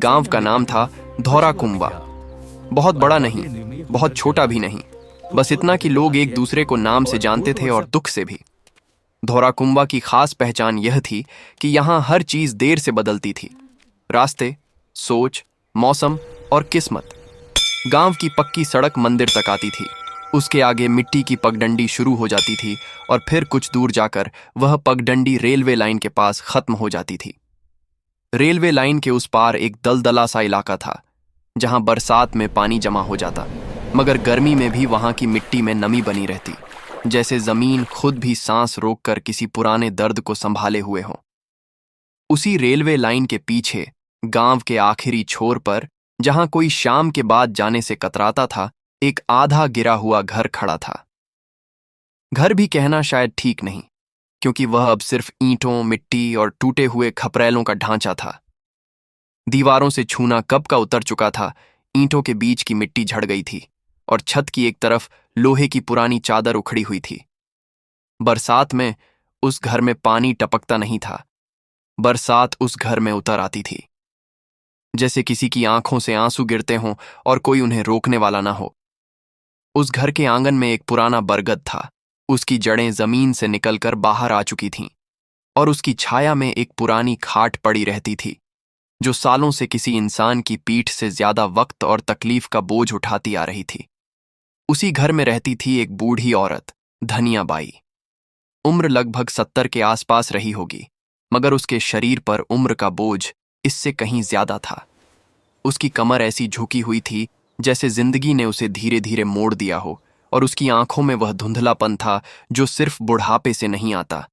गांव का नाम था धौरा कुंबा। बहुत बड़ा नहीं, बहुत छोटा भी नहीं, बस इतना कि लोग एक दूसरे को नाम से जानते थे और दुख से भी। धौरा कुंबा की खास पहचान यह थी कि यहाँ हर चीज देर से बदलती थी। रास्ते, सोच, मौसम और किस्मत। गांव की पक्की सड़क मंदिर तक आती थी, उसके आगे मिट्टी की पगडंडी शुरू हो जाती थी और फिर कुछ दूर जाकर वह पगडंडी रेलवे लाइन के पास खत्म हो जाती थी। रेलवे लाइन के उस पार एक दलदला सा इलाका था, जहां बरसात में पानी जमा हो जाता, मगर गर्मी में भी वहां की मिट्टी में नमी बनी रहती, जैसे जमीन खुद भी सांस रोककर किसी पुराने दर्द को संभाले हुए हो। उसी रेलवे लाइन के पीछे गांव के आखिरी छोर पर, जहां कोई शाम के बाद जाने से कतराता था, एक आधा गिरा हुआ घर खड़ा था। घर भी कहना शायद ठीक नहीं, क्योंकि वह अब सिर्फ ईंटों, मिट्टी और टूटे हुए खपरेलों का ढांचा था। दीवारों से छूना कब का उतर चुका था, ईंटों के बीच की मिट्टी झड़ गई थी और छत की एक तरफ लोहे की पुरानी चादर उखड़ी हुई थी। बरसात में उस घर में पानी टपकता नहीं था, बरसात उस घर में उतर आती थी, जैसे किसी की आंखों से आंसू गिरते हों और कोई उन्हें रोकने वाला ना हो। उस घर के आंगन में एक पुराना बरगद था, उसकी जड़ें जमीन से निकलकर बाहर आ चुकी थीं और उसकी छाया में एक पुरानी खाट पड़ी रहती थी, जो सालों से किसी इंसान की पीठ से ज्यादा वक्त और तकलीफ का बोझ उठाती आ रही थी। उसी घर में रहती थी एक बूढ़ी औरत, धनिया बाई। उम्र लगभग 70 के आसपास रही होगी, मगर उसके शरीर पर उम्र का बोझ इससे कहीं ज्यादा था। उसकी कमर ऐसी झुकी हुई थी जैसे जिंदगी ने उसे धीरे धीरे मोड़ दिया हो, और उसकी आंखों में वह धुंधलापन था जो सिर्फ बुढ़ापे से नहीं आता।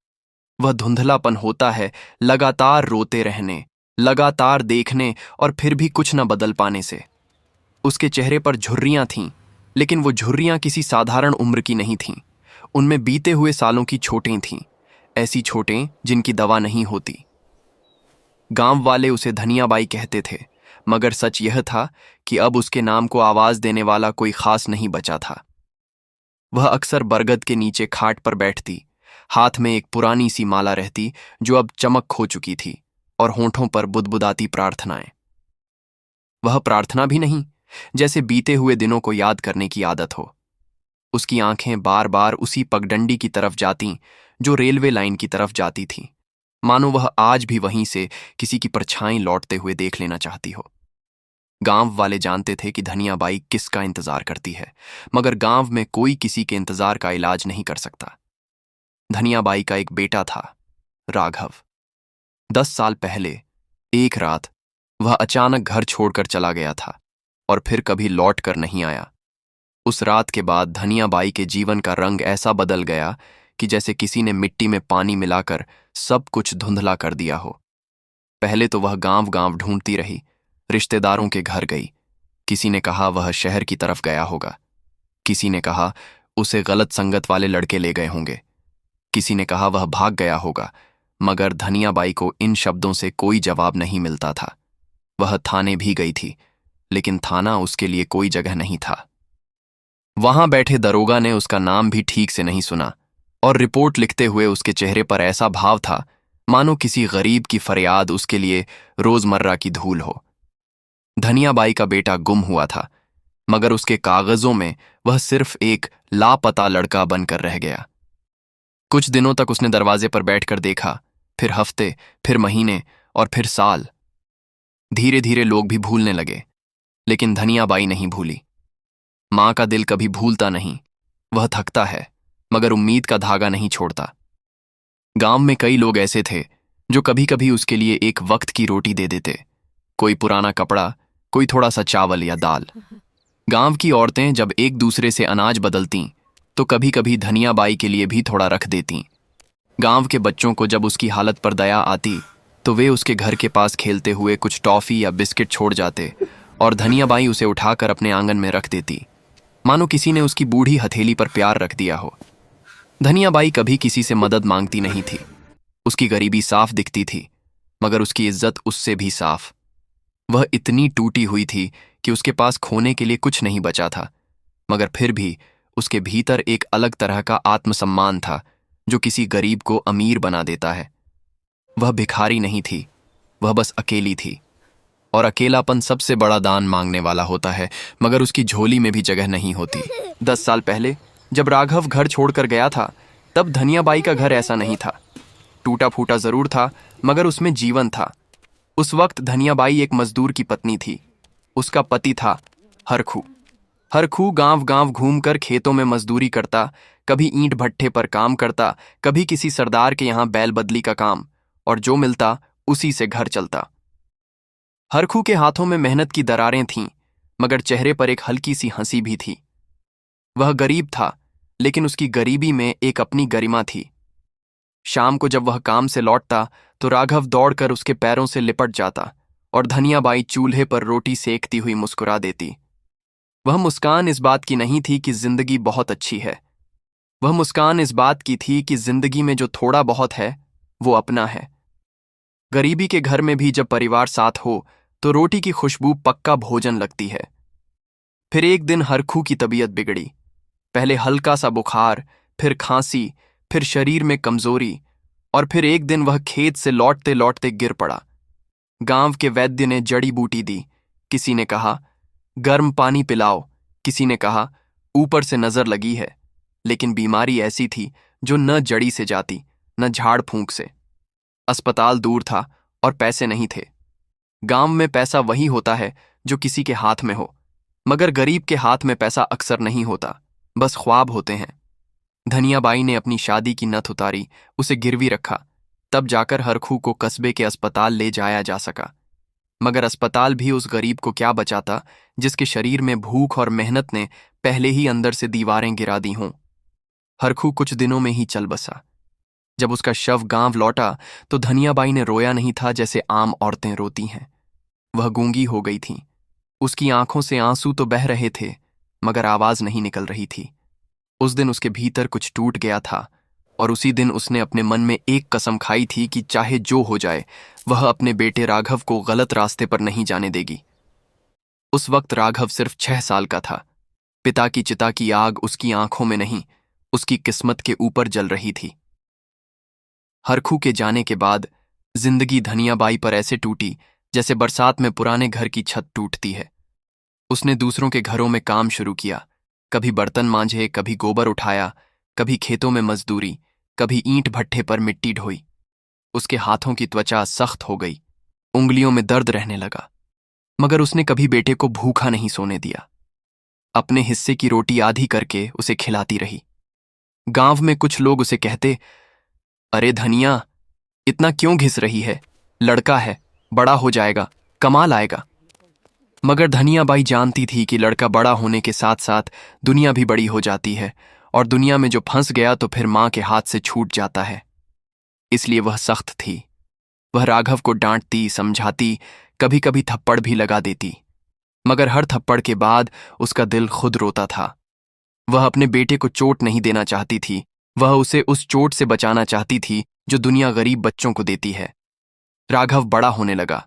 वह धुंधलापन होता है लगातार रोते रहने, लगातार देखने और फिर भी कुछ न बदल पाने से। उसके चेहरे पर झुर्रियां थीं, लेकिन वो झुर्रियां किसी साधारण उम्र की नहीं थीं। उनमें बीते हुए सालों की चोटें थीं, ऐसी चोटें जिनकी दवा नहीं होती। गांव वाले उसे धनियाबाई कहते थे, मगर सच यह था कि अब उसके नाम को आवाज देने वाला कोई खास नहीं बचा था। वह अक्सर बरगद के नीचे खाट पर बैठती, हाथ में एक पुरानी सी माला रहती जो अब चमक खो चुकी थी, और होंठों पर बुदबुदाती प्रार्थनाएं। वह प्रार्थना भी नहीं, जैसे बीते हुए दिनों को याद करने की आदत हो। उसकी आंखें बार बार उसी पगडंडी की तरफ जातीं जो रेलवे लाइन की तरफ जाती थी, मानो वह आज भी वहीं से किसी की परछाई लौटते हुए देख लेना चाहती हो। गांव वाले जानते थे कि धनियाबाई किसका इंतजार करती है, मगर गांव में कोई किसी के इंतजार का इलाज नहीं कर सकता। धनियाबाई का एक बेटा था, राघव। 10 साल पहले एक रात वह अचानक घर छोड़कर चला गया था और फिर कभी लौट कर नहीं आया। उस रात के बाद धनियाबाई के जीवन का रंग ऐसा बदल गया कि जैसे किसी ने मिट्टी में पानी मिलाकर सब कुछ धुंधला कर दिया हो। पहले तो वह गांव गांव ढूंढती रही, रिश्तेदारों के घर गई। किसी ने कहा वह शहर की तरफ गया होगा, किसी ने कहा उसे गलत संगत वाले लड़के ले गए होंगे, किसी ने कहा वह भाग गया होगा, मगर धनियाबाई को इन शब्दों से कोई जवाब नहीं मिलता था। वह थाने भी गई थी, लेकिन थाना उसके लिए कोई जगह नहीं था। वहां बैठे दरोगा ने उसका नाम भी ठीक से नहीं सुना, और रिपोर्ट लिखते हुए उसके चेहरे पर ऐसा भाव था मानो किसी गरीब की फरियाद उसके लिए रोजमर्रा की धूल हो। धनियाबाई का बेटा गुम हुआ था, मगर उसके कागजों में वह सिर्फ एक लापता लड़का बनकर रह गया। कुछ दिनों तक उसने दरवाजे पर बैठकर देखा, फिर हफ्ते, फिर महीने और फिर साल। धीरे धीरे लोग भी भूलने लगे, लेकिन धनियाबाई नहीं भूली। मां का दिल कभी भूलता नहीं, वह थकता है मगर उम्मीद का धागा नहीं छोड़ता। गांव में कई लोग ऐसे थे जो कभी कभी उसके लिए एक वक्त की रोटी दे देते, कोई पुराना कपड़ा, कोई थोड़ा सा चावल या दाल। गांव की औरतें जब एक दूसरे से अनाज बदलतीं तो कभी कभी धनियाबाई के लिए भी थोड़ा रख देतीं। गांव के बच्चों को जब उसकी हालत पर दया आती तो वे उसके घर के पास खेलते हुए कुछ टॉफी या बिस्किट छोड़ जाते, और धनियाबाई उसे उठाकर अपने आंगन में रख देती, मानो किसी ने उसकी बूढ़ी हथेली पर प्यार रख दिया हो। धनियाबाई कभी किसी से मदद मांगती नहीं थी। उसकी गरीबी साफ दिखती थी, मगर उसकी इज्जत उससे भी साफ। वह इतनी टूटी हुई थी कि उसके पास खोने के लिए कुछ नहीं बचा था, मगर फिर भी उसके भीतर एक अलग तरह का आत्मसम्मान था जो किसी गरीब को अमीर बना देता है। वह भिखारी नहीं थी, वह बस अकेली थी, और अकेलापन सबसे बड़ा दान मांगने वाला होता है, मगर उसकी झोली में भी जगह नहीं होती। 10 साल पहले जब राघव घर छोड़कर गया था, तब धनियाबाई का घर ऐसा नहीं था। टूटा फूटा जरूर था, मगर उसमें जीवन था। उस वक्त धनियाबाई एक मजदूर की पत्नी थी। उसका पति था हरखू। हरखू गांव गांव घूमकर खेतों में मजदूरी करता, कभी ईंट भट्ठे पर काम करता, कभी किसी सरदार के यहां बैल बदली का काम, और जो मिलता उसी से घर चलता। हरखू के हाथों में मेहनत की दरारें थीं, मगर चेहरे पर एक हल्की सी हंसी भी थी। वह गरीब था, लेकिन उसकी गरीबी में एक अपनी गरिमा थी। शाम को जब वह काम से लौटता तो राघव दौड़कर उसके पैरों से लिपट जाता और धनियाबाई चूल्हे पर रोटी सेकती हुई मुस्कुरा देती। वह मुस्कान इस बात की नहीं थी कि जिंदगी बहुत अच्छी है। वह मुस्कान इस बात की थी कि जिंदगी में जो थोड़ा बहुत है वो अपना है। गरीबी के घर में भी जब परिवार साथ हो तो रोटी की खुशबू पक्का भोजन लगती है। फिर एक दिन हरखू की तबीयत बिगड़ी। पहले हल्का सा बुखार, फिर खांसी, फिर शरीर में कमजोरी, और फिर एक दिन वह खेत से लौटते लौटते गिर पड़ा। गांव के वैद्य ने जड़ी बूटी दी। किसी ने कहा गर्म पानी पिलाओ, किसी ने कहा ऊपर से नजर लगी है, लेकिन बीमारी ऐसी थी जो न जड़ी से जाती न झाड़ फूंक से। अस्पताल दूर था और पैसे नहीं थे। गांव में पैसा वही होता है जो किसी के हाथ में हो, मगर गरीब के हाथ में पैसा अक्सर नहीं होता, बस ख्वाब होते हैं। धनियाबाई ने अपनी शादी की नथ उतारी, उसे गिरवी रखा, तब जाकर हरखू को कस्बे के अस्पताल ले जाया जा सका। मगर अस्पताल भी उस गरीब को क्या बचाता जिसके शरीर में भूख और मेहनत ने पहले ही अंदर से दीवारें गिरा दी हों। हरखू कुछ दिनों में ही चल बसा। जब उसका शव गांव लौटा तो धनियाबाई ने रोया नहीं था जैसे आम औरतें रोती हैं। वह गूंगी हो गई थी। उसकी आंखों से आंसू तो बह रहे थे, मगर आवाज नहीं निकल रही थी। उस दिन उसके भीतर कुछ टूट गया था, और उसी दिन उसने अपने मन में एक कसम खाई थी कि चाहे जो हो जाए वह अपने बेटे राघव को गलत रास्ते पर नहीं जाने देगी। उस वक्त राघव सिर्फ 6 साल का था। पिता की चिता की आग उसकी आंखों में नहीं, उसकी किस्मत के ऊपर जल रही थी। हरखू के जाने के बाद जिंदगी धनियाबाई पर ऐसे टूटी जैसे बरसात में पुराने घर की छत टूटती है। उसने दूसरों के घरों में काम शुरू किया, कभी बर्तन मांझे, कभी गोबर उठाया, कभी खेतों में मजदूरी, कभी ईंट भट्ठे पर मिट्टी ढोई। उसके हाथों की त्वचा सख्त हो गई, उंगलियों में दर्द रहने लगा, मगर उसने कभी बेटे को भूखा नहीं सोने दिया। अपने हिस्से की रोटी आधी करके उसे खिलाती रही। गांव में कुछ लोग उसे कहते, अरे धनिया, इतना क्यों घिस रही है? लड़का है, बड़ा हो जाएगा, कमाल आएगा। मगर धनियाबाई जानती थी कि लड़का बड़ा होने के साथ साथ दुनिया भी बड़ी हो जाती है, और दुनिया में जो फंस गया तो फिर मां के हाथ से छूट जाता है। इसलिए वह सख्त थी। वह राघव को डांटती, समझाती, कभी कभी थप्पड़ भी लगा देती, मगर हर थप्पड़ के बाद उसका दिल खुद रोता था। वह अपने बेटे को चोट नहीं देना चाहती थी, वह उसे उस चोट से बचाना चाहती थी जो दुनिया गरीब बच्चों को देती है। राघव बड़ा होने लगा।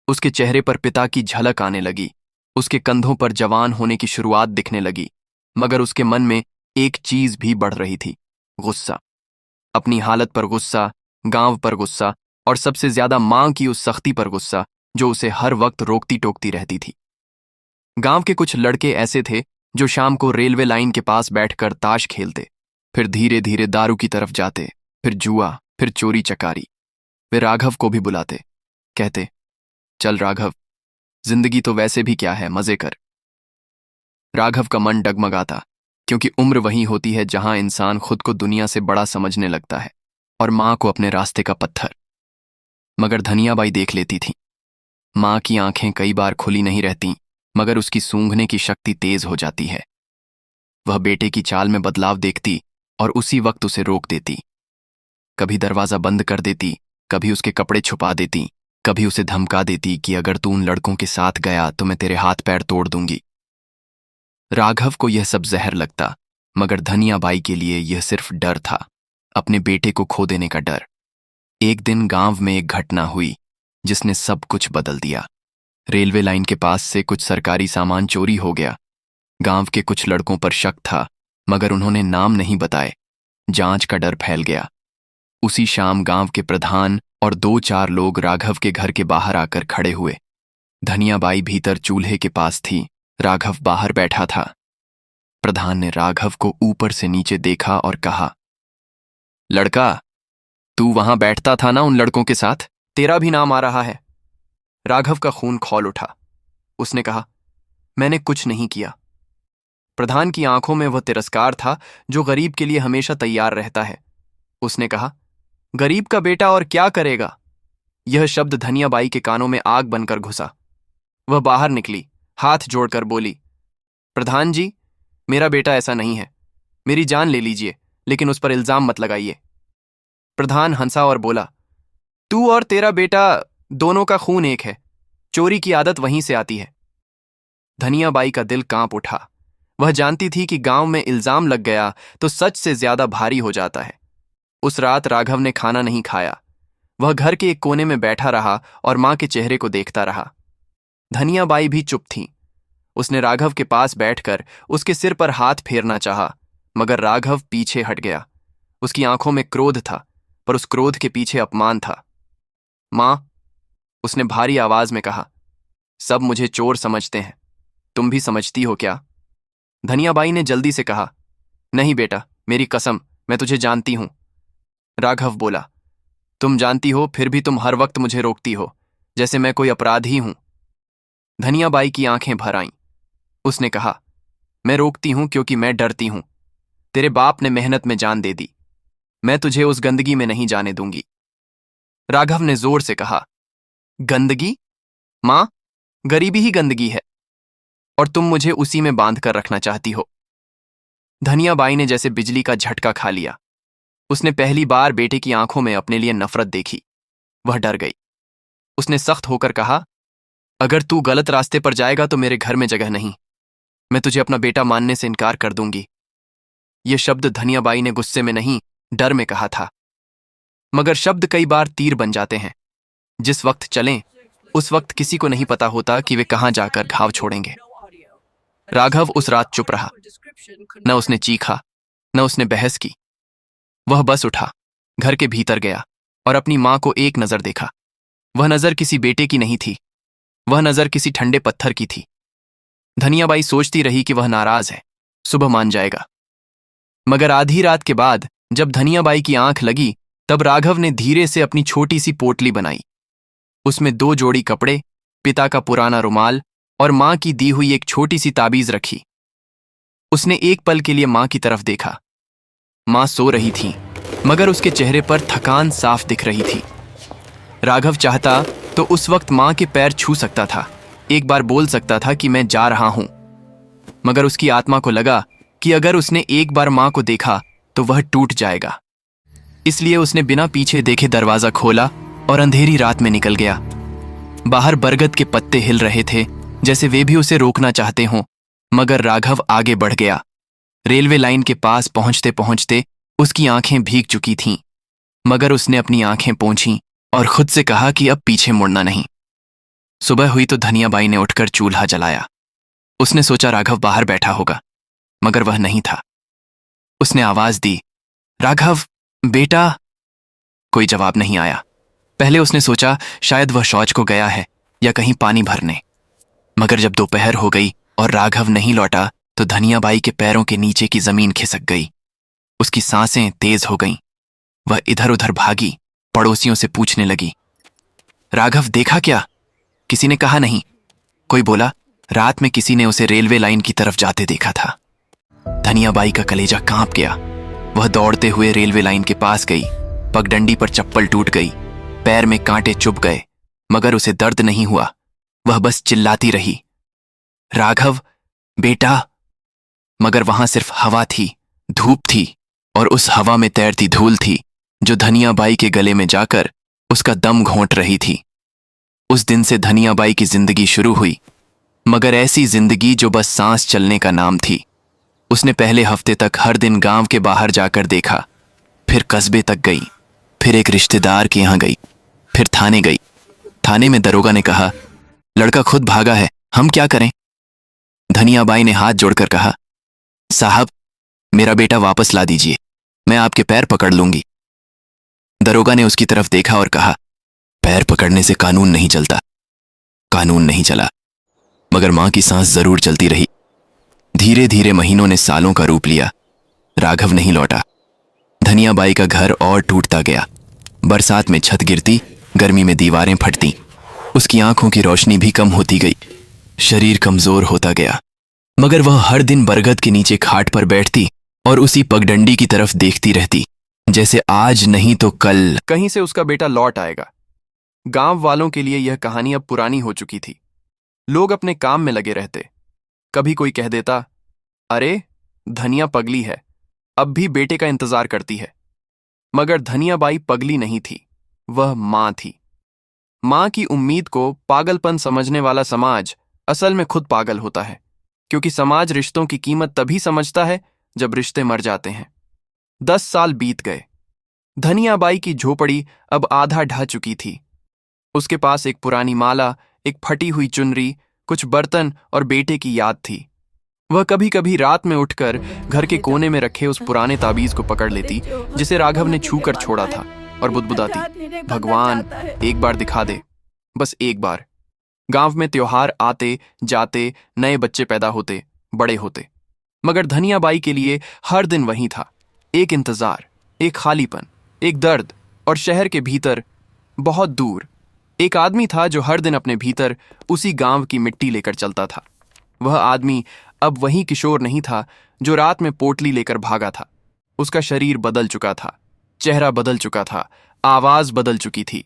उसके चेहरे पर पिता की झलक आने लगी, उसके कंधों पर जवान होने की शुरुआत दिखने लगी, मगर उसके मन में एक चीज भी बढ़ रही थी, गुस्सा। अपनी हालत पर गुस्सा, गांव पर गुस्सा, और सबसे ज्यादा मां की उस सख्ती पर गुस्सा जो उसे हर वक्त रोकती टोकती रहती थी। गांव के कुछ लड़के ऐसे थे जो शाम को रेलवे लाइन के पास बैठकर ताश खेलते, फिर धीरे धीरे दारू की तरफ जाते, फिर जुआ, फिर चोरी चकारी। वे राघव को भी बुलाते, कहते, चल राघव, जिंदगी तो वैसे भी क्या है, मजे कर। राघव का मन डगमगाता, क्योंकि उम्र वही होती है जहां इंसान खुद को दुनिया से बड़ा समझने लगता है और मां को अपने रास्ते का पत्थर। मगर धनियाबाई देख लेती थी। मां की आंखें कई बार खुली नहीं रहती, मगर उसकी सूंघने की शक्ति तेज हो जाती है। वह बेटे की चाल में बदलाव देखती और उसी वक्त उसे रोक देती। कभी दरवाजा बंद कर देती, कभी उसके कपड़े छुपा देती, कभी उसे धमका देती कि अगर तू उन लड़कों के साथ गया तो मैं तेरे हाथ पैर तोड़ दूंगी। राघव को यह सब जहर लगता, मगर धनियाबाई के लिए यह सिर्फ डर था, अपने बेटे को खो देने का डर। एक दिन गांव में एक घटना हुई जिसने सब कुछ बदल दिया। रेलवे लाइन के पास से कुछ सरकारी सामान चोरी हो गया। गांव के कुछ लड़कों पर शक था, मगर उन्होंने नाम नहीं बताए। जांच का डर फैल गया। उसी शाम गांव के प्रधान और 2-4 लोग राघव के घर के बाहर आकर खड़े हुए। धनियाबाई भीतर चूल्हे के पास थी, राघव बाहर बैठा था। प्रधान ने राघव को ऊपर से नीचे देखा और कहा, लड़का, तू वहां बैठता था ना उन लड़कों के साथ, तेरा भी नाम आ रहा है। राघव का खून खौल उठा। उसने कहा, मैंने कुछ नहीं किया। प्रधान की आंखों में वह तिरस्कार था जो गरीब के लिए हमेशा तैयार रहता है। उसने कहा, गरीब का बेटा और क्या करेगा? यह शब्द धनियाबाई के कानों में आग बनकर घुसा। वह बाहर निकली, हाथ जोड़कर बोली, प्रधान जी, मेरा बेटा ऐसा नहीं है। मेरी जान ले लीजिए, लेकिन उस पर इल्जाम मत लगाइए। प्रधान हंसा और बोला, तू और तेरा बेटा दोनों का खून एक है। चोरी की आदत वहीं से आती है। धनियाबाई का दिल कांप उठा। वह जानती थी कि गांव में इल्जाम लग गया तो सच से ज्यादा भारी हो जाता है। उस रात राघव ने खाना नहीं खाया। वह घर के एक कोने में बैठा रहा और मां के चेहरे को देखता रहा। धनियाबाई भी चुप थी। उसने राघव के पास बैठकर उसके सिर पर हाथ फेरना चाहा, मगर राघव पीछे हट गया। उसकी आंखों में क्रोध था, पर उस क्रोध के पीछे अपमान था। मां, उसने भारी आवाज में कहा, सब मुझे चोर समझते हैं, तुम भी समझती हो क्या? धनियाबाई ने जल्दी से कहा, नहीं बेटा, मेरी कसम, मैं तुझे जानती हूं। राघव बोला, तुम जानती हो फिर भी तुम हर वक्त मुझे रोकती हो, जैसे मैं कोई अपराधी हूं। धनियाबाई की आंखें भर आईं। उसने कहा, मैं रोकती हूं क्योंकि मैं डरती हूं। तेरे बाप ने मेहनत में जान दे दी, मैं तुझे उस गंदगी में नहीं जाने दूंगी। राघव ने जोर से कहा, गंदगी? मां, गरीबी ही गंदगी है, और तुम मुझे उसी में बांध कर रखना चाहती हो। धनियाबाई ने जैसे बिजली का झटका खा लिया। उसने पहली बार बेटे की आंखों में अपने लिए नफरत देखी। वह डर गई। उसने सख्त होकर कहा, अगर तू गलत रास्ते पर जाएगा तो मेरे घर में जगह नहीं। मैं तुझे अपना बेटा मानने से इनकार कर दूंगी। ये शब्द धनियाबाई ने गुस्से में नहीं, डर में कहा था। मगर शब्द कई बार तीर बन जाते हैं। जिस वक्त चलें, उस वक्त किसी को नहीं पता होता कि वे कहां जाकर घाव छोड़ेंगे। राघव उस रात चुप रहा। न उसने चीखा, न उसने बहस की। वह बस उठा, घर के भीतर गया और अपनी मां को एक नजर देखा। वह नजर किसी बेटे की नहीं थी, वह नजर किसी ठंडे पत्थर की थी। धनियाबाई सोचती रही कि वह नाराज है, सुबह मान जाएगा। मगर आधी रात के बाद जब धनियाबाई की आंख लगी, तब राघव ने धीरे से अपनी छोटी सी पोटली बनाई। उसमें 2 जोड़ी कपड़े, पिता का पुराना रुमाल और मां की दी हुई एक छोटी सी ताबीज रखी। उसने एक पल के लिए मां की तरफ देखा। मां सो रही थी, मगर उसके चेहरे पर थकान साफ दिख रही थी। राघव चाहता तो उस वक्त मां के पैर छू सकता था, एक बार बोल सकता था कि मैं जा रहा हूं। मगर उसकी आत्मा को लगा कि अगर उसने एक बार मां को देखा तो वह टूट जाएगा। इसलिए उसने बिना पीछे देखे दरवाजा खोला और अंधेरी रात में निकल गया। बाहर बरगद के पत्ते हिल रहे थे, जैसे वे भी उसे रोकना चाहते हों, मगर राघव आगे बढ़ गया। रेलवे लाइन के पास पहुंचते पहुंचते उसकी आंखें भीग चुकी थीं, मगर उसने अपनी आंखें पोंछीं और खुद से कहा कि अब पीछे मुड़ना नहीं। सुबह हुई तो धनियाबाई ने उठकर चूल्हा जलाया। उसने सोचा राघव बाहर बैठा होगा, मगर वह नहीं था। उसने आवाज दी, राघव बेटा। कोई जवाब नहीं आया। पहले उसने सोचा शायद वह शौच को गया है या कहीं पानी भरने। मगर जब दोपहर हो गई और राघव नहीं लौटा तो धनियाबाई के पैरों के नीचे की जमीन खिसक गई। उसकी सांसें तेज हो गईं। वह इधर उधर भागी, पड़ोसियों से पूछने लगी, राघव देखा क्या? किसी ने कहा नहीं। कोई बोला, रात में किसी ने उसे रेलवे लाइन की तरफ जाते देखा था। धनियाबाई का कलेजा कांप गया। वह दौड़ते हुए रेलवे लाइन के पास गई। पगडंडी पर चप्पल टूट गई, पैर में कांटे चुभ गए, मगर उसे दर्द नहीं हुआ। वह बस चिल्लाती रही, राघव बेटा। मगर वहां सिर्फ हवा थी, धूप थी, और उस हवा में तैरती धूल थी जो धनियाबाई के गले में जाकर उसका दम घोंट रही थी। उस दिन से धनियाबाई की जिंदगी शुरू हुई, मगर ऐसी जिंदगी जो बस सांस चलने का नाम थी। उसने पहले हफ्ते तक हर दिन गांव के बाहर जाकर देखा, फिर कस्बे तक गई, फिर एक रिश्तेदार के यहां गई, फिर थाने गई। थाने में दरोगा ने कहा, लड़का खुद भागा है, हम क्या करें? धनियाबाई ने हाथ जोड़कर कहा, साहब मेरा बेटा वापस ला दीजिए, मैं आपके पैर पकड़ लूंगी। दरोगा ने उसकी तरफ देखा और कहा, पैर पकड़ने से कानून नहीं चलता, कानून नहीं चला, मगर मां की सांस जरूर चलती रही। धीरे धीरे महीनों ने सालों का रूप लिया। राघव नहीं लौटा। धनियाबाई का घर और टूटता गया। बरसात में छत गिरती, गर्मी में दीवारें फटती। उसकी आंखों की रोशनी भी कम होती गई। शरीर कमजोर होता गया, मगर वह हर दिन बरगद के नीचे खाट पर बैठती और उसी पगडंडी की तरफ देखती रहती, जैसे आज नहीं तो कल कहीं से उसका बेटा लौट आएगा। गांव वालों के लिए यह कहानी अब पुरानी हो चुकी थी। लोग अपने काम में लगे रहते। कभी कोई कह देता, अरे धनिया पगली है, अब भी बेटे का इंतजार करती है। मगर धनियाबाई पगली नहीं थी, वह मां थी। मां की उम्मीद को पागलपन समझने वाला समाज असल में खुद पागल होता है, क्योंकि समाज रिश्तों की कीमत तभी समझता है जब रिश्ते मर जाते हैं। 10 साल बीत गए। धनियाबाई की झोपड़ी अब आधा ढह चुकी थी। उसके पास एक पुरानी माला, एक फटी हुई चुनरी, कुछ बर्तन और बेटे की याद थी। वह कभी कभी रात में उठकर घर के कोने में रखे उस पुराने ताबीज को पकड़ लेती जिसे राघव ने छूकर छोड़ा था, और बुदबुदाती, भगवान एक बार दिखा दे, बस एक बार। गांव में त्योहार आते जाते, नए बच्चे पैदा होते, बड़े होते, मगर धनियाबाई के लिए हर दिन वही था। एक इंतजार, एक खालीपन, एक दर्द, और शहर के भीतर बहुत दूर एक आदमी था जो हर दिन अपने भीतर उसी गांव की मिट्टी लेकर चलता था। वह आदमी अब वही किशोर नहीं था जो रात में पोटली लेकर भागा था। उसका शरीर बदल चुका था, चेहरा बदल चुका था, आवाज बदल चुकी थी।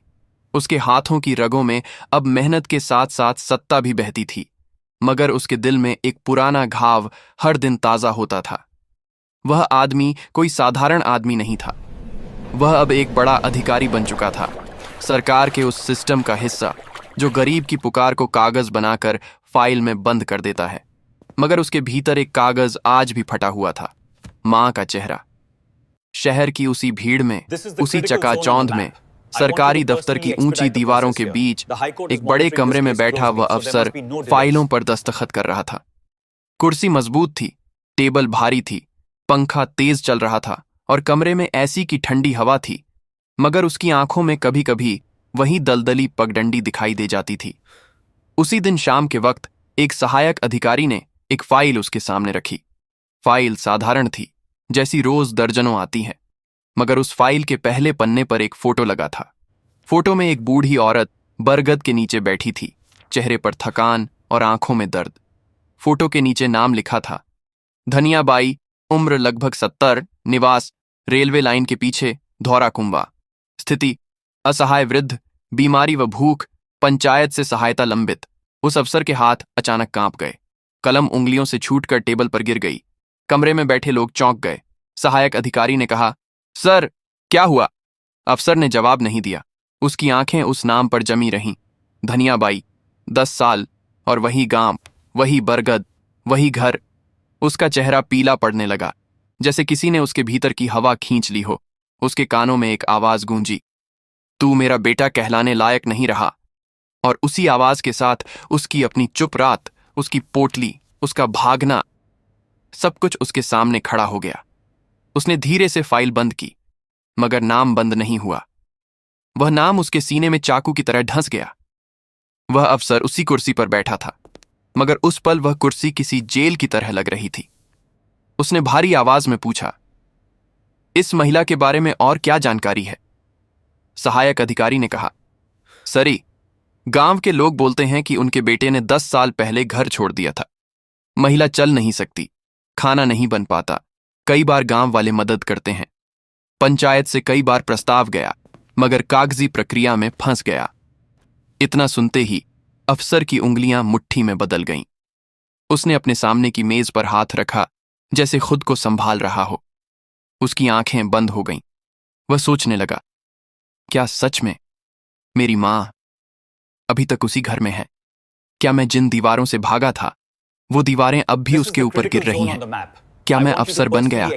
उसके हाथों की रगों में अब मेहनत के साथ साथ सत्ता भी बहती थी, मगर उसके दिल में एक पुराना घाव हर दिन ताजा होता था। वह आदमी कोई साधारण आदमी नहीं था। वह अब एक बड़ा अधिकारी बन चुका था, सरकार के उस सिस्टम का हिस्सा जो गरीब की पुकार को कागज बनाकर फाइल में बंद कर देता है। मगर उसके भीतर एक कागज आज भी फटा हुआ था, मां का चेहरा। शहर की उसी भीड़ में, उसी चकाचौंध में, सरकारी दफ्तर की ऊंची दीवारों के बीच एक बड़े कमरे में बैठा वह अफसर फाइलों पर दस्तखत कर रहा था। कुर्सी मजबूत थी, टेबल भारी थी, पंखा तेज चल रहा था और कमरे में ऐसी की ठंडी हवा थी, मगर उसकी आंखों में कभी कभी वही दलदली पगडंडी दिखाई दे जाती थी। उसी दिन शाम के वक्त एक सहायक अधिकारी ने एक फाइल उसके सामने रखी। फाइल साधारण थी, जैसी रोज दर्जनों आती हैं, मगर उस फाइल के पहले पन्ने पर एक फोटो लगा था। फोटो में एक बूढ़ी औरत बरगद के नीचे बैठी थी, चेहरे पर थकान और आंखों में दर्द। फोटो के नीचे नाम लिखा था, धनियाबाई, उम्र लगभग 70, निवास रेलवे लाइन के पीछे, धौराकुंबा। स्थिति असहाय वृद्ध, बीमारी व भूख, पंचायत से सहायता लंबित। उस अफसर के हाथ अचानक कांप गए। कलम उंगलियों से छूटकर टेबल पर गिर गई। कमरे में बैठे लोग चौंक गए। सहायक अधिकारी ने कहा, सर क्या हुआ? अफसर ने जवाब नहीं दिया। उसकी आंखें उस नाम पर जमी रहीं, धनियाबाई। 10 साल और वही गांव, वही बरगद, वही घर। उसका चेहरा पीला पड़ने लगा, जैसे किसी ने उसके भीतर की हवा खींच ली हो। उसके कानों में एक आवाज गूंजी, तू मेरा बेटा कहलाने लायक नहीं रहा। और उसी आवाज के साथ उसकी अपनी चुप रात, उसकी पोटली, उसका भागना, सब कुछ उसके सामने खड़ा हो गया। उसने धीरे से फाइल बंद की, मगर नाम बंद नहीं हुआ। वह नाम उसके सीने में चाकू की तरह ढंस गया। वह अफसर उसी कुर्सी पर बैठा था, मगर उस पल वह कुर्सी किसी जेल की तरह लग रही थी। उसने भारी आवाज में पूछा, इस महिला के बारे में और क्या जानकारी है? सहायक अधिकारी ने कहा, सरी, गांव के लोग बोलते हैं कि उनके बेटे ने 10 साल पहले घर छोड़ दिया था। महिला चल नहीं सकती, खाना नहीं बन पाता। कई बार गांव वाले मदद करते हैं। पंचायत से कई बार प्रस्ताव गया, मगर कागजी प्रक्रिया में फंस गया। इतना सुनते ही अफसर की उंगलियां मुट्ठी में बदल गईं। उसने अपने सामने की मेज पर हाथ रखा, जैसे खुद को संभाल रहा हो। उसकी आंखें बंद हो गईं। वह सोचने लगा, क्या सच में मेरी मां अभी तक उसी घर में है? क्या मैं जिन दीवारों से भागा था, वो दीवारें अब भी उसके ऊपर गिर रही हैं? क्या मैं अफसर बन गया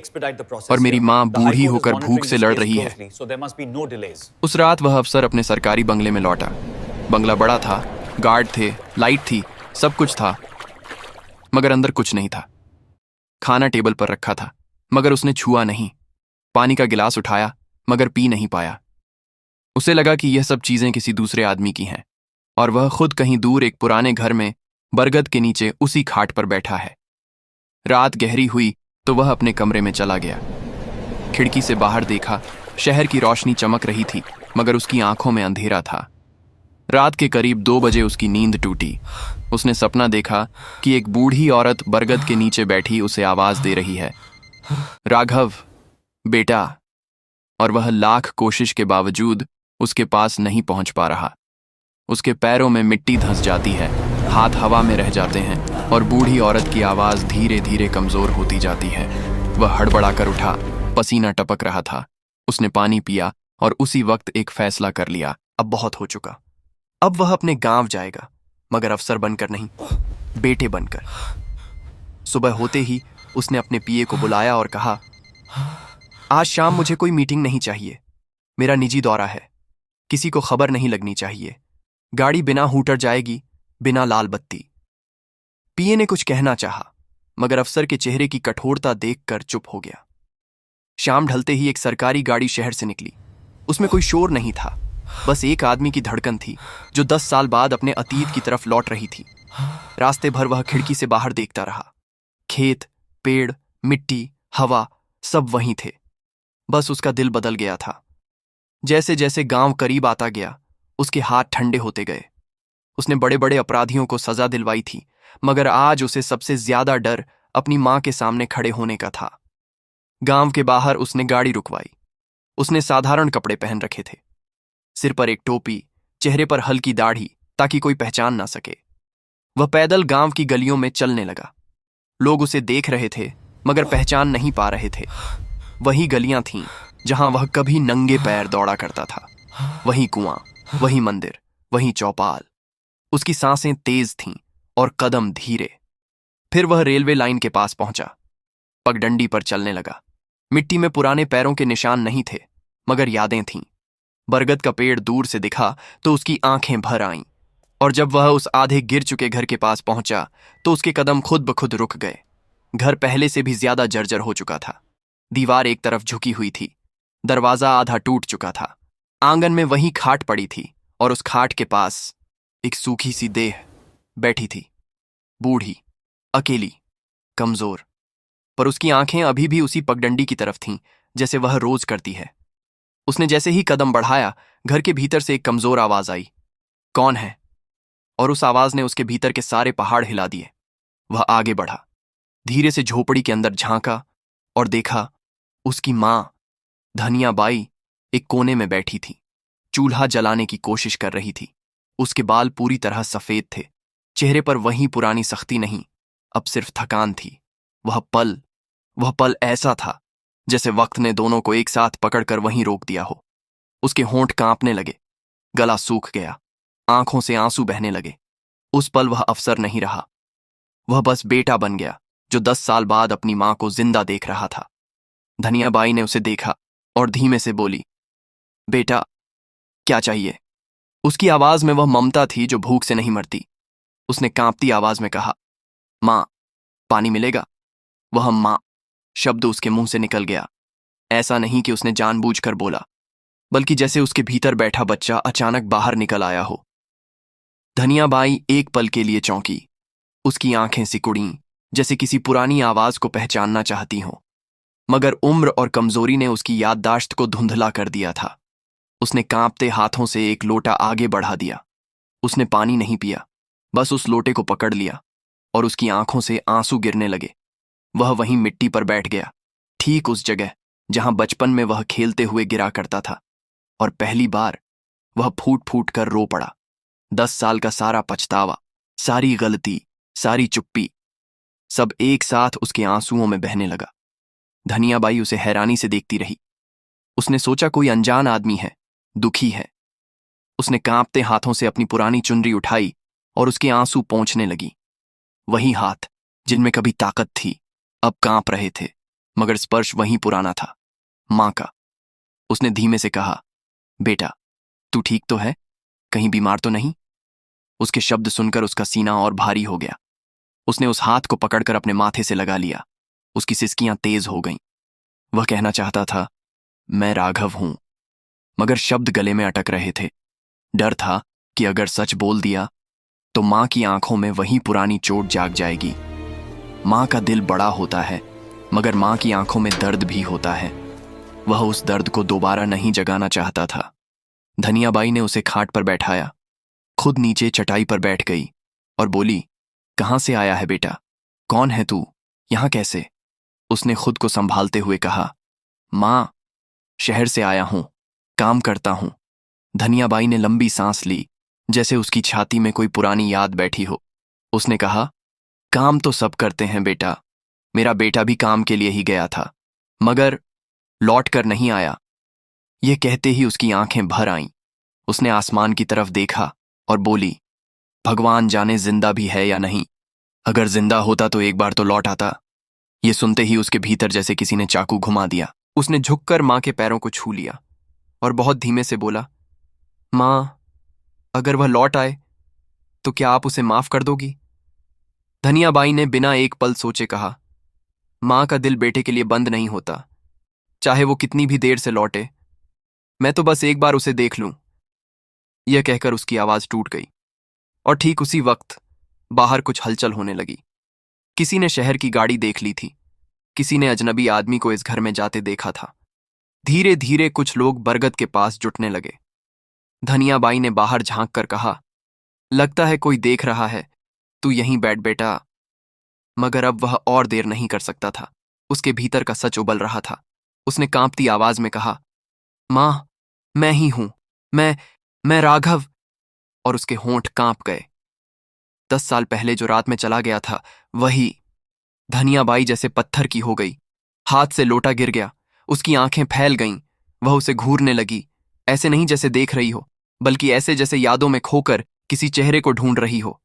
और मेरी मां बूढ़ी होकर भूख से लड़ रही है? उस रात वह अफसर अपने सरकारी बंगले में लौटा। बंगला बड़ा था, गार्ड थे, लाइट थी, सब कुछ था, मगर अंदर कुछ नहीं था। खाना टेबल पर रखा था, मगर उसने छुआ नहीं। पानी का गिलास उठाया, मगर पी नहीं पाया। उसे लगा कि यह सब चीजें किसी दूसरे आदमी की हैं। और वह खुद कहीं दूर एक पुराने घर में बरगद के नीचे उसी खाट पर बैठा है। रात गहरी हुई तो वह अपने कमरे में चला गया। खिड़की से बाहर देखा, शहर की रोशनी चमक रही थी, मगर उसकी आंखों में अंधेरा था। रात के करीब 2 बजे उसकी नींद टूटी। उसने सपना देखा कि एक बूढ़ी औरत बरगद के नीचे बैठी उसे आवाज दे रही है, राघव, बेटा। और वह लाख कोशिश के बावजूद उसके पास नहीं पहुंच पा रहा। उसके पैरों में मिट्टी धंस जाती है, हाथ हवा में रह जाते हैं और बूढ़ी औरत की आवाज धीरे धीरे कमजोर होती जाती है। वह हड़बड़ा कर उठा, पसीना टपक रहा था। उसने पानी पिया और उसी वक्त एक फैसला कर लिया, अब बहुत हो चुका। अब वह अपने गांव जाएगा, मगर अफसर बनकर नहीं, बेटे बनकर। सुबह होते ही उसने अपने पीए को बुलाया और कहा, आज शाम मुझे कोई मीटिंग नहीं चाहिए। मेरा निजी दौरा है, किसी को खबर नहीं लगनी चाहिए। गाड़ी बिना हूटर जाएगी, बिना लाल बत्ती। पीए ने कुछ कहना चाहा, मगर अफसर के चेहरे की कठोरता देखकर चुप हो गया। शाम ढलते ही एक सरकारी गाड़ी शहर से निकली। उसमें कोई शोर नहीं था, बस एक आदमी की धड़कन थी जो 10 साल बाद अपने अतीत की तरफ लौट रही थी। रास्ते भर वह खिड़की से बाहर देखता रहा। खेत, पेड़, मिट्टी, हवा, सब वहीं थे। बस उसका दिल बदल गया था। जैसे जैसे गांव करीब आता गया, उसके हाथ ठंडे होते गए। उसने बड़े बड़े अपराधियों को सजा दिलवाई थी, मगर आज उसे सबसे ज्यादा डर अपनी मां के सामने खड़े होने का था। गांव के बाहर उसने गाड़ी रुकवाई। उसने साधारण कपड़े पहन रखे थे, सिर पर एक टोपी, चेहरे पर हल्की दाढ़ी, ताकि कोई पहचान ना सके। वह पैदल गांव की गलियों में चलने लगा। लोग उसे देख रहे थे, मगर पहचान नहीं पा रहे थे। वही गलियां थीं जहां वह कभी नंगे पैर दौड़ा करता था। वही कुआं, वही मंदिर, वही चौपाल। उसकी सांसें तेज थीं और कदम धीरे। फिर वह रेलवे लाइन के पास पहुंचा। पगडंडी पर चलने लगा। मिट्टी में पुराने पैरों के निशान नहीं थे, मगर यादें थीं। बरगद का पेड़ दूर से दिखा तो उसकी आंखें भर आईं, और जब वह उस आधे गिर चुके घर के पास पहुंचा तो उसके कदम खुद ब खुद रुक गए। घर पहले से भी ज्यादा जर्जर हो चुका था। दीवार एक तरफ झुकी हुई थी, दरवाजा आधा टूट चुका था। आंगन में वही खाट पड़ी थी, और उस खाट के पास एक सूखी सी देह बैठी थी, बूढ़ी, अकेली, कमजोर। पर उसकी आंखें अभी भी उसी पगडंडी की तरफ थीं, जैसे वह रोज करती है। उसने जैसे ही कदम बढ़ाया, घर के भीतर से एक कमजोर आवाज आई, कौन है? और उस आवाज ने उसके भीतर के सारे पहाड़ हिला दिए। वह आगे बढ़ा, धीरे से झोपड़ी के अंदर झांका और देखा उसकी मां धनिया बाई एक कोने में बैठी थी, चूल्हा जलाने की कोशिश कर रही थी। उसके बाल पूरी तरह सफेद थे, चेहरे पर वही पुरानी सख्ती नहीं, अब सिर्फ थकान थी। वह पल ऐसा था जैसे वक्त ने दोनों को एक साथ पकड़कर वहीं रोक दिया हो। उसके होंठ कांपने लगे, गला सूख गया, आंखों से आंसू बहने लगे। उस पल वह अफसर नहीं रहा, वह बस बेटा बन गया जो 10 साल बाद अपनी मां को जिंदा देख रहा था। धनिया बाई ने उसे देखा और धीमे से बोली, बेटा, क्या चाहिए? उसकी आवाज में वह ममता थी जो भूख से नहीं मरती। उसने कांपती आवाज में कहा, मां, पानी मिलेगा? वह मां शब्द उसके मुंह से निकल गया। ऐसा नहीं कि उसने जानबूझकर बोला, बल्कि जैसे उसके भीतर बैठा बच्चा अचानक बाहर निकल आया हो। धनिया बाई एक पल के लिए चौंकी। उसकी आंखें सिकुड़ीं, जैसे किसी पुरानी आवाज को पहचानना चाहती हो, मगर उम्र और कमजोरी ने उसकी याददाश्त को धुंधला कर दिया था। उसने कांपते हाथों से एक लोटा आगे बढ़ा दिया। उसने पानी नहीं पिया, बस उस लोटे को पकड़ लिया, और उसकी आंखों से आंसू गिरने लगे। वह वहीं मिट्टी पर बैठ गया, ठीक उस जगह जहां बचपन में वह खेलते हुए गिरा करता था, और पहली बार वह फूट फूट कर रो पड़ा। 10 साल का सारा पछतावा, सारी गलती, सारी चुप्पी, सब एक साथ उसके आंसुओं में बहने लगा। धनिया बाई उसे हैरानी से देखती रही। उसने सोचा कोई अनजान आदमी है, दुखी है। उसने कांपते हाथों से अपनी पुरानी चुनरी उठाई और उसके आंसू पोंछने लगी। वही हाथ जिनमें कभी ताकत थी, अब कांप रहे थे, मगर स्पर्श वही पुराना था, मां का। उसने धीमे से कहा, बेटा, तू ठीक तो है? कहीं बीमार तो नहीं? उसके शब्द सुनकर उसका सीना और भारी हो गया। उसने उस हाथ को पकड़कर अपने माथे से लगा लिया। उसकी सिसकियां तेज हो गईं। वह कहना चाहता था, मैं राघव हूं, मगर शब्द गले में अटक रहे थे। डर था कि अगर सच बोल दिया तो माँ की आंखों में वही पुरानी चोट जाग जाएगी। माँ का दिल बड़ा होता है, मगर माँ की आंखों में दर्द भी होता है। वह उस दर्द को दोबारा नहीं जगाना चाहता था। धनियाबाई ने उसे खाट पर बैठाया, खुद नीचे चटाई पर बैठ गई और बोली, कहाँ से आया है बेटा? कौन है तू? यहाँ कैसे? उसने खुद को संभालते हुए कहा, माँ, शहर से आया हूं, काम करता हूं। धनियाबाई ने लंबी सांस ली, जैसे उसकी छाती में कोई पुरानी याद बैठी हो। उसने कहा, काम तो सब करते हैं बेटा, मेरा बेटा भी काम के लिए ही गया था, मगर लौट कर नहीं आया। यह कहते ही उसकी आंखें भर आईं। उसने आसमान की तरफ देखा और बोली, भगवान जाने जिंदा भी है या नहीं। अगर जिंदा होता तो एक बार तो लौट आता। ये सुनते ही उसके भीतर जैसे किसी ने चाकू घुमा दिया। उसने झुककर माँ के पैरों को छू लिया और बहुत धीमे से बोला, माँ, अगर वह लौट आए तो क्या आप उसे माफ कर दोगी? धनियाबाई ने बिना एक पल सोचे कहा, माँ का दिल बेटे के लिए बंद नहीं होता, चाहे वो कितनी भी देर से लौटे। मैं तो बस एक बार उसे देख लूं। यह कहकर उसकी आवाज टूट गई और ठीक उसी वक्त बाहर कुछ हलचल होने लगी। किसी ने शहर की गाड़ी देख ली थी, किसी ने अजनबी आदमी को इस घर में जाते देखा था। धीरे धीरे कुछ लोग बरगद के पास जुटने लगे। धनियाबाई ने बाहर झांक कर कहा, लगता है कोई देख रहा है, तू यहीं बैठ बेटा। मगर अब वह और देर नहीं कर सकता था। उसके भीतर का सच उबल रहा था। उसने कांपती आवाज में कहा, माँ, मैं ही हूं, मैं राघव। और उसके होंठ कांप गए। 10 साल पहले जो रात में चला गया था, वही। धनियाबाई जैसे पत्थर की हो गई। हाथ से लोटा गिर गया। उसकी आंखें फैल गईं। वह उसे घूरने लगी, ऐसे नहीं जैसे देख रही हो, बल्कि ऐसे जैसे यादों में खोकर किसी चेहरे को ढूंढ रही हो।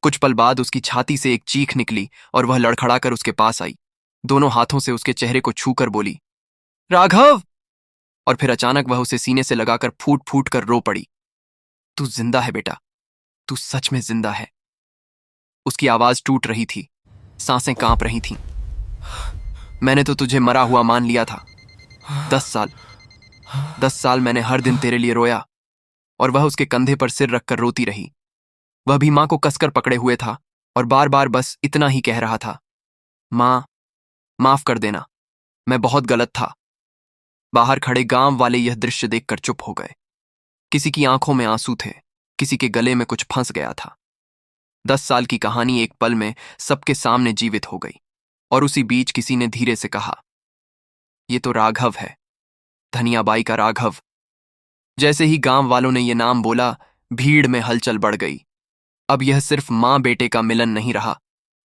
कुछ पल बाद उसकी छाती से एक चीख निकली और वह लड़खड़ाकर उसके पास आई। दोनों हाथों से उसके चेहरे को छूकर बोली, राघव। और फिर अचानक वह उसे सीने से लगाकर फूट फूट कर रो पड़ी। तू जिंदा है बेटा, तू सच में जिंदा है। उसकी आवाज टूट रही थी, सांसें कांप रही थीं। मैंने तो तुझे मरा हुआ मान लिया था। 10 साल मैंने हर दिन तेरे लिए रोया। और वह उसके कंधे पर सिर रखकर रोती रही। वह भी मां को कसकर पकड़े हुए था और बार बार बस इतना ही कह रहा था, मां, माफ कर देना, मैं बहुत गलत था। बाहर खड़े गांव वाले यह दृश्य देखकर चुप हो गए। किसी की आंखों में आंसू थे, किसी के गले में कुछ फंस गया था। 10 साल की कहानी एक पल में सबके सामने जीवित हो गई। और उसी बीच किसी ने धीरे से कहा, ये तो राघव है, धनियाबाई का राघव। जैसे ही गांव वालों ने यह नाम बोला, भीड़ में हलचल बढ़ गई। अब यह सिर्फ मां बेटे का मिलन नहीं रहा,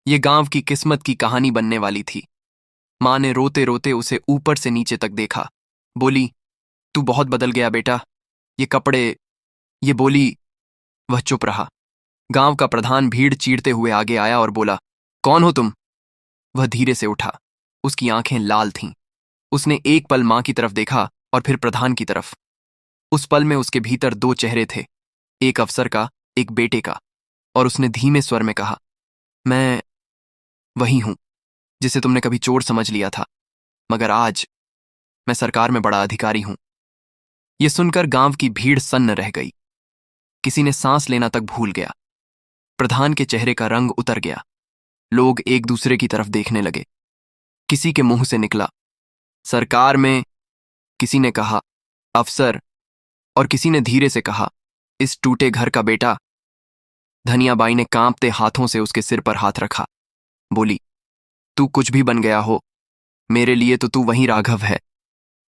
यह गांव की किस्मत की कहानी बनने वाली थी। मां ने रोते रोते उसे ऊपर से नीचे तक देखा। बोली, तू बहुत बदल गया बेटा, ये कपड़े, ये बोली। वह चुप रहा। गांव का प्रधान भीड़ चीरते हुए आगे आया और बोला, कौन हो तुम? वह धीरे से उठा। उसकी आंखें लाल थीं। उसने एक पल मां की तरफ देखा और फिर प्रधान की तरफ। उस पल में उसके भीतर 2 चेहरे थे, एक अफसर का, एक बेटे का। और उसने धीमे स्वर में कहा, मैं वही हूं जिसे तुमने कभी चोर समझ लिया था, मगर आज मैं सरकार में बड़ा अधिकारी हूं। यह सुनकर गांव की भीड़ सन्न रह गई। किसी ने सांस लेना तक भूल गया। प्रधान के चेहरे का रंग उतर गया। लोग एक दूसरे की तरफ देखने लगे। किसी के मुंह से निकला, सरकार में। किसी ने कहा, अफसर। और किसी ने धीरे से कहा, इस टूटे घर का बेटा। धनियाबाई ने कांपते हाथों से उसके सिर पर हाथ रखा। बोली, तू कुछ भी बन गया हो, मेरे लिए तो तू वही राघव है।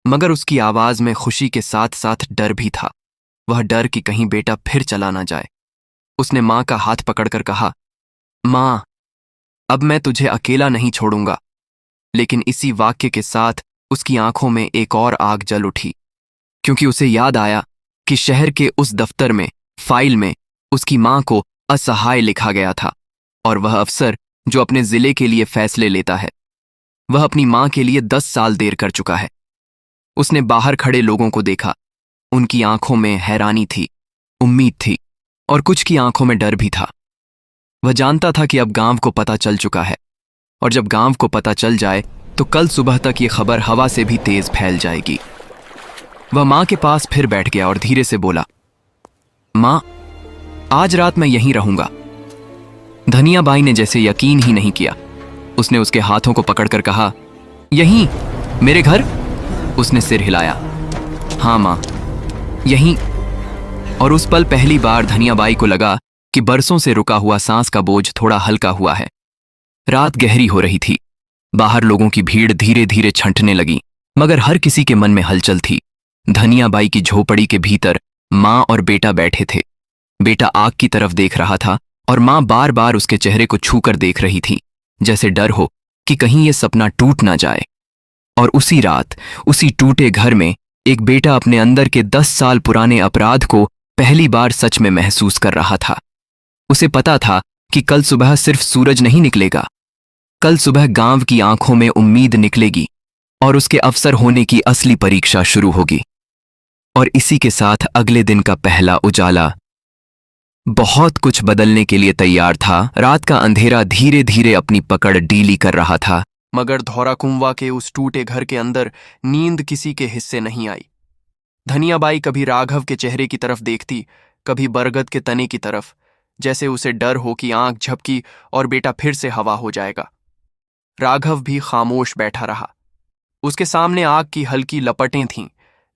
मगर उसकी आवाज में खुशी के साथ साथ डर भी था। वह डर कि कहीं बेटा फिर चला ना जाए। उसने मां का हाथ पकड़कर कहा, मां, अब मैं तुझे अकेला नहीं छोड़ूंगा। लेकिन इसी वाक्य के साथ उसकी आंखों में एक और आग जल उठी, क्योंकि उसे याद आया कि शहर के उस दफ्तर में, फाइल में उसकी मां को असहाय लिखा गया था। और वह अफसर जो अपने जिले के लिए फैसले लेता है, वह अपनी मां के लिए 10 साल देर कर चुका है। उसने बाहर खड़े लोगों को देखा। उनकी आंखों में हैरानी थी, उम्मीद थी, और कुछ की आंखों में डर भी था। वह जानता था कि अब गांव को पता चल चुका है, और जब गांव को पता चल जाए तो कल सुबह तक ये खबर हवा से भी तेज फैल जाएगी। वह मां के पास फिर बैठ गया और धीरे से बोला, मां, आज रात मैं यहीं रहूंगा। धनियाबाई ने जैसे यकीन ही नहीं किया। उसने उसके हाथों को पकड़कर कहा, यहीं मेरे घर? उसने सिर हिलाया। हाँ मां, यहीं। और उस पल पहली बार धनियाबाई को लगा कि बरसों से रुका हुआ सांस का बोझ थोड़ा हल्का हुआ है। रात गहरी हो रही थी। बाहर लोगों की भीड़ धीरे धीरे छंटने लगी, मगर हर किसी के मन में हलचल थी। धनियाबाई की झोपड़ी के भीतर मां और बेटा बैठे थे। बेटा आग की तरफ देख रहा था और मां बार बार उसके चेहरे को छूकर देख रही थी, जैसे डर हो कि कहीं यह सपना टूट ना जाए। और उसी रात, उसी टूटे घर में एक बेटा अपने अंदर के 10 साल पुराने अपराध को पहली बार सच में महसूस कर रहा था। उसे पता था कि कल सुबह सिर्फ सूरज नहीं निकलेगा, कल सुबह गांव की आंखों में उम्मीद निकलेगी और उसके अवसर होने की असली परीक्षा शुरू होगी। और इसी के साथ अगले दिन का पहला उजाला बहुत कुछ बदलने के लिए तैयार था। रात का अंधेरा धीरे धीरे अपनी पकड़ ढीली कर रहा था, मगर धौराकुंवा के उस टूटे घर के अंदर नींद किसी के हिस्से नहीं आई। धनियाबाई कभी राघव के चेहरे की तरफ देखती, कभी बरगद के तने की तरफ, जैसे उसे डर हो कि आंख झपकी और बेटा फिर से हवा हो जाएगा। राघव भी खामोश बैठा रहा। उसके सामने आग की हल्की लपटें थीं,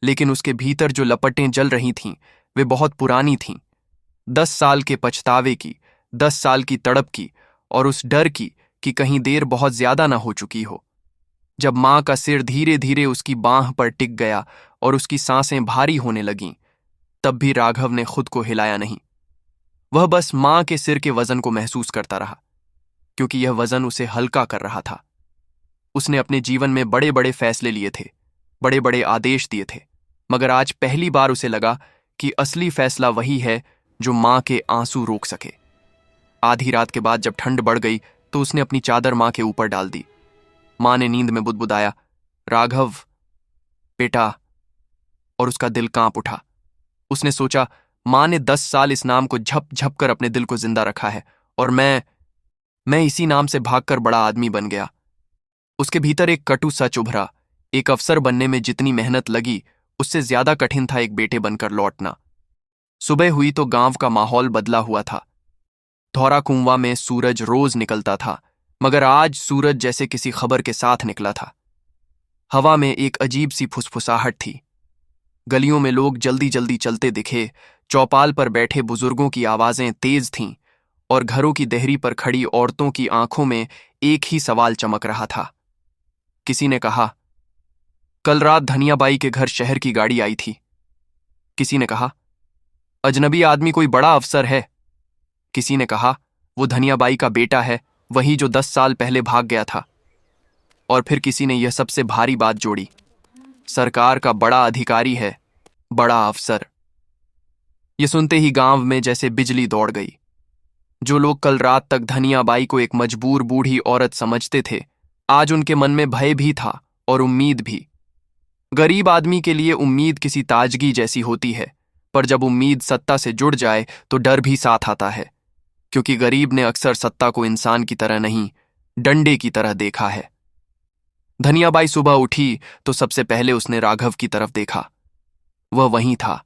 लेकिन उसके भीतर जो लपटें जल रही थीं वे बहुत पुरानी थीं। 10 साल के पछतावे की, 10 साल की तड़प की और उस डर की कि कहीं देर बहुत ज्यादा ना हो चुकी हो। जब मां का सिर धीरे धीरे उसकी बांह पर टिक गया और उसकी सांसें भारी होने लगीं, तब भी राघव ने खुद को हिलाया नहीं। वह बस मां के सिर के वजन को महसूस करता रहा, क्योंकि यह वजन उसे हल्का कर रहा था। उसने अपने जीवन में बड़े बड़े फैसले लिए थे, बड़े बड़े आदेश दिए थे, मगर आज पहली बार उसे लगा कि असली फैसला वही है जो मां के आंसू रोक सके। आधी रात के बाद जब ठंड बढ़ गई तो उसने अपनी चादर मां के ऊपर डाल दी। मां ने नींद में बुदबुदाया, राघव बेटा, और उसका दिल कांप उठा। उसने सोचा, मां ने 10 साल इस नाम को झप झप कर अपने दिल को जिंदा रखा है और मैं इसी नाम से भागकर बड़ा आदमी बन गया। उसके भीतर एक कटु सच उभरा। एक अफसर बनने में जितनी मेहनत लगी, उससे ज्यादा कठिन था एक बेटे बनकर लौटना। सुबह हुई तो गांव का माहौल बदला हुआ था। धौराकुंवा में सूरज रोज निकलता था, मगर आज सूरज जैसे किसी खबर के साथ निकला था। हवा में एक अजीब सी फुसफुसाहट थी। गलियों में लोग जल्दी जल्दी चलते दिखे। चौपाल पर बैठे बुजुर्गों की आवाजें तेज थीं और घरों की देहरी पर खड़ी औरतों की आंखों में एक ही सवाल चमक रहा था। किसी ने कहा, कल रात धनियाबाई के घर शहर की गाड़ी आई थी। किसी ने कहा, अजनबी आदमी कोई बड़ा अफसर है। किसी ने कहा, वो धनियाबाई का बेटा है, वही जो 10 साल पहले भाग गया था। और फिर किसी ने यह सबसे भारी बात जोड़ी, सरकार का बड़ा अधिकारी है, बड़ा अफसर। यह सुनते ही गांव में जैसे बिजली दौड़ गई। जो लोग कल रात तक धनियाबाई को एक मजबूर बूढ़ी औरत समझते थे, आज उनके मन में भय भी था और उम्मीद भी। गरीब आदमी के लिए उम्मीद किसी ताजगी जैसी होती है, पर जब उम्मीद सत्ता से जुड़ जाए तो डर भी साथ आता है, क्योंकि गरीब ने अक्सर सत्ता को इंसान की तरह नहीं, डंडे की तरह देखा है। धनियाबाई सुबह उठी तो सबसे पहले उसने राघव की तरफ देखा। वह वहीं था।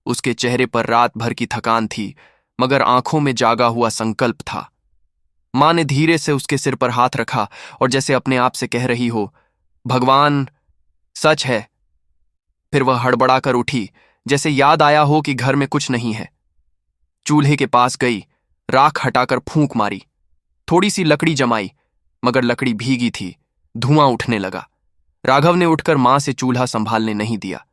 उसके चेहरे पर रात भर की थकान थी, मगर आंखों में जागा हुआ संकल्प था। मां ने धीरे से उसके सिर पर हाथ रखा और जैसे अपने आप से कह रही हो, भगवान सच है। फिर वह हड़बड़ाकर उठी, जैसे याद आया हो कि घर में कुछ नहीं है। चूल्हे के पास गई, राख हटाकर फूंक मारी, थोड़ी सी लकड़ी जमाई, मगर लकड़ी भीगी थी, धुआं उठने लगा। राघव ने उठकर मां से चूल्हा संभालने नहीं दिया।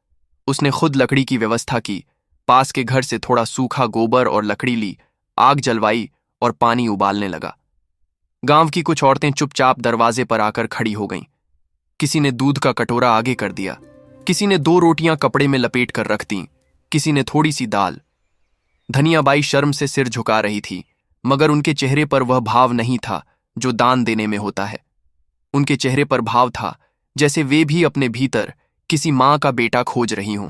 उसने खुद लकड़ी की व्यवस्था की, पास के घर से थोड़ा सूखा गोबर और लकड़ी ली, आग जलवाई और पानी उबालने लगा। गांव की कुछ औरतें चुपचाप दरवाजे पर आकर खड़ी हो गईं। किसी ने दूध का कटोरा आगे कर दिया, किसी ने 2 रोटियां कपड़े में लपेट कर रख दीं, किसी ने थोड़ी सी दाल। धनियाबाई शर्म से सिर झुका रही थी, मगर उनके चेहरे पर वह भाव नहीं था जो दान देने में होता है। उनके चेहरे पर भाव था जैसे वे भी अपने भीतर किसी मां का बेटा खोज रही हों।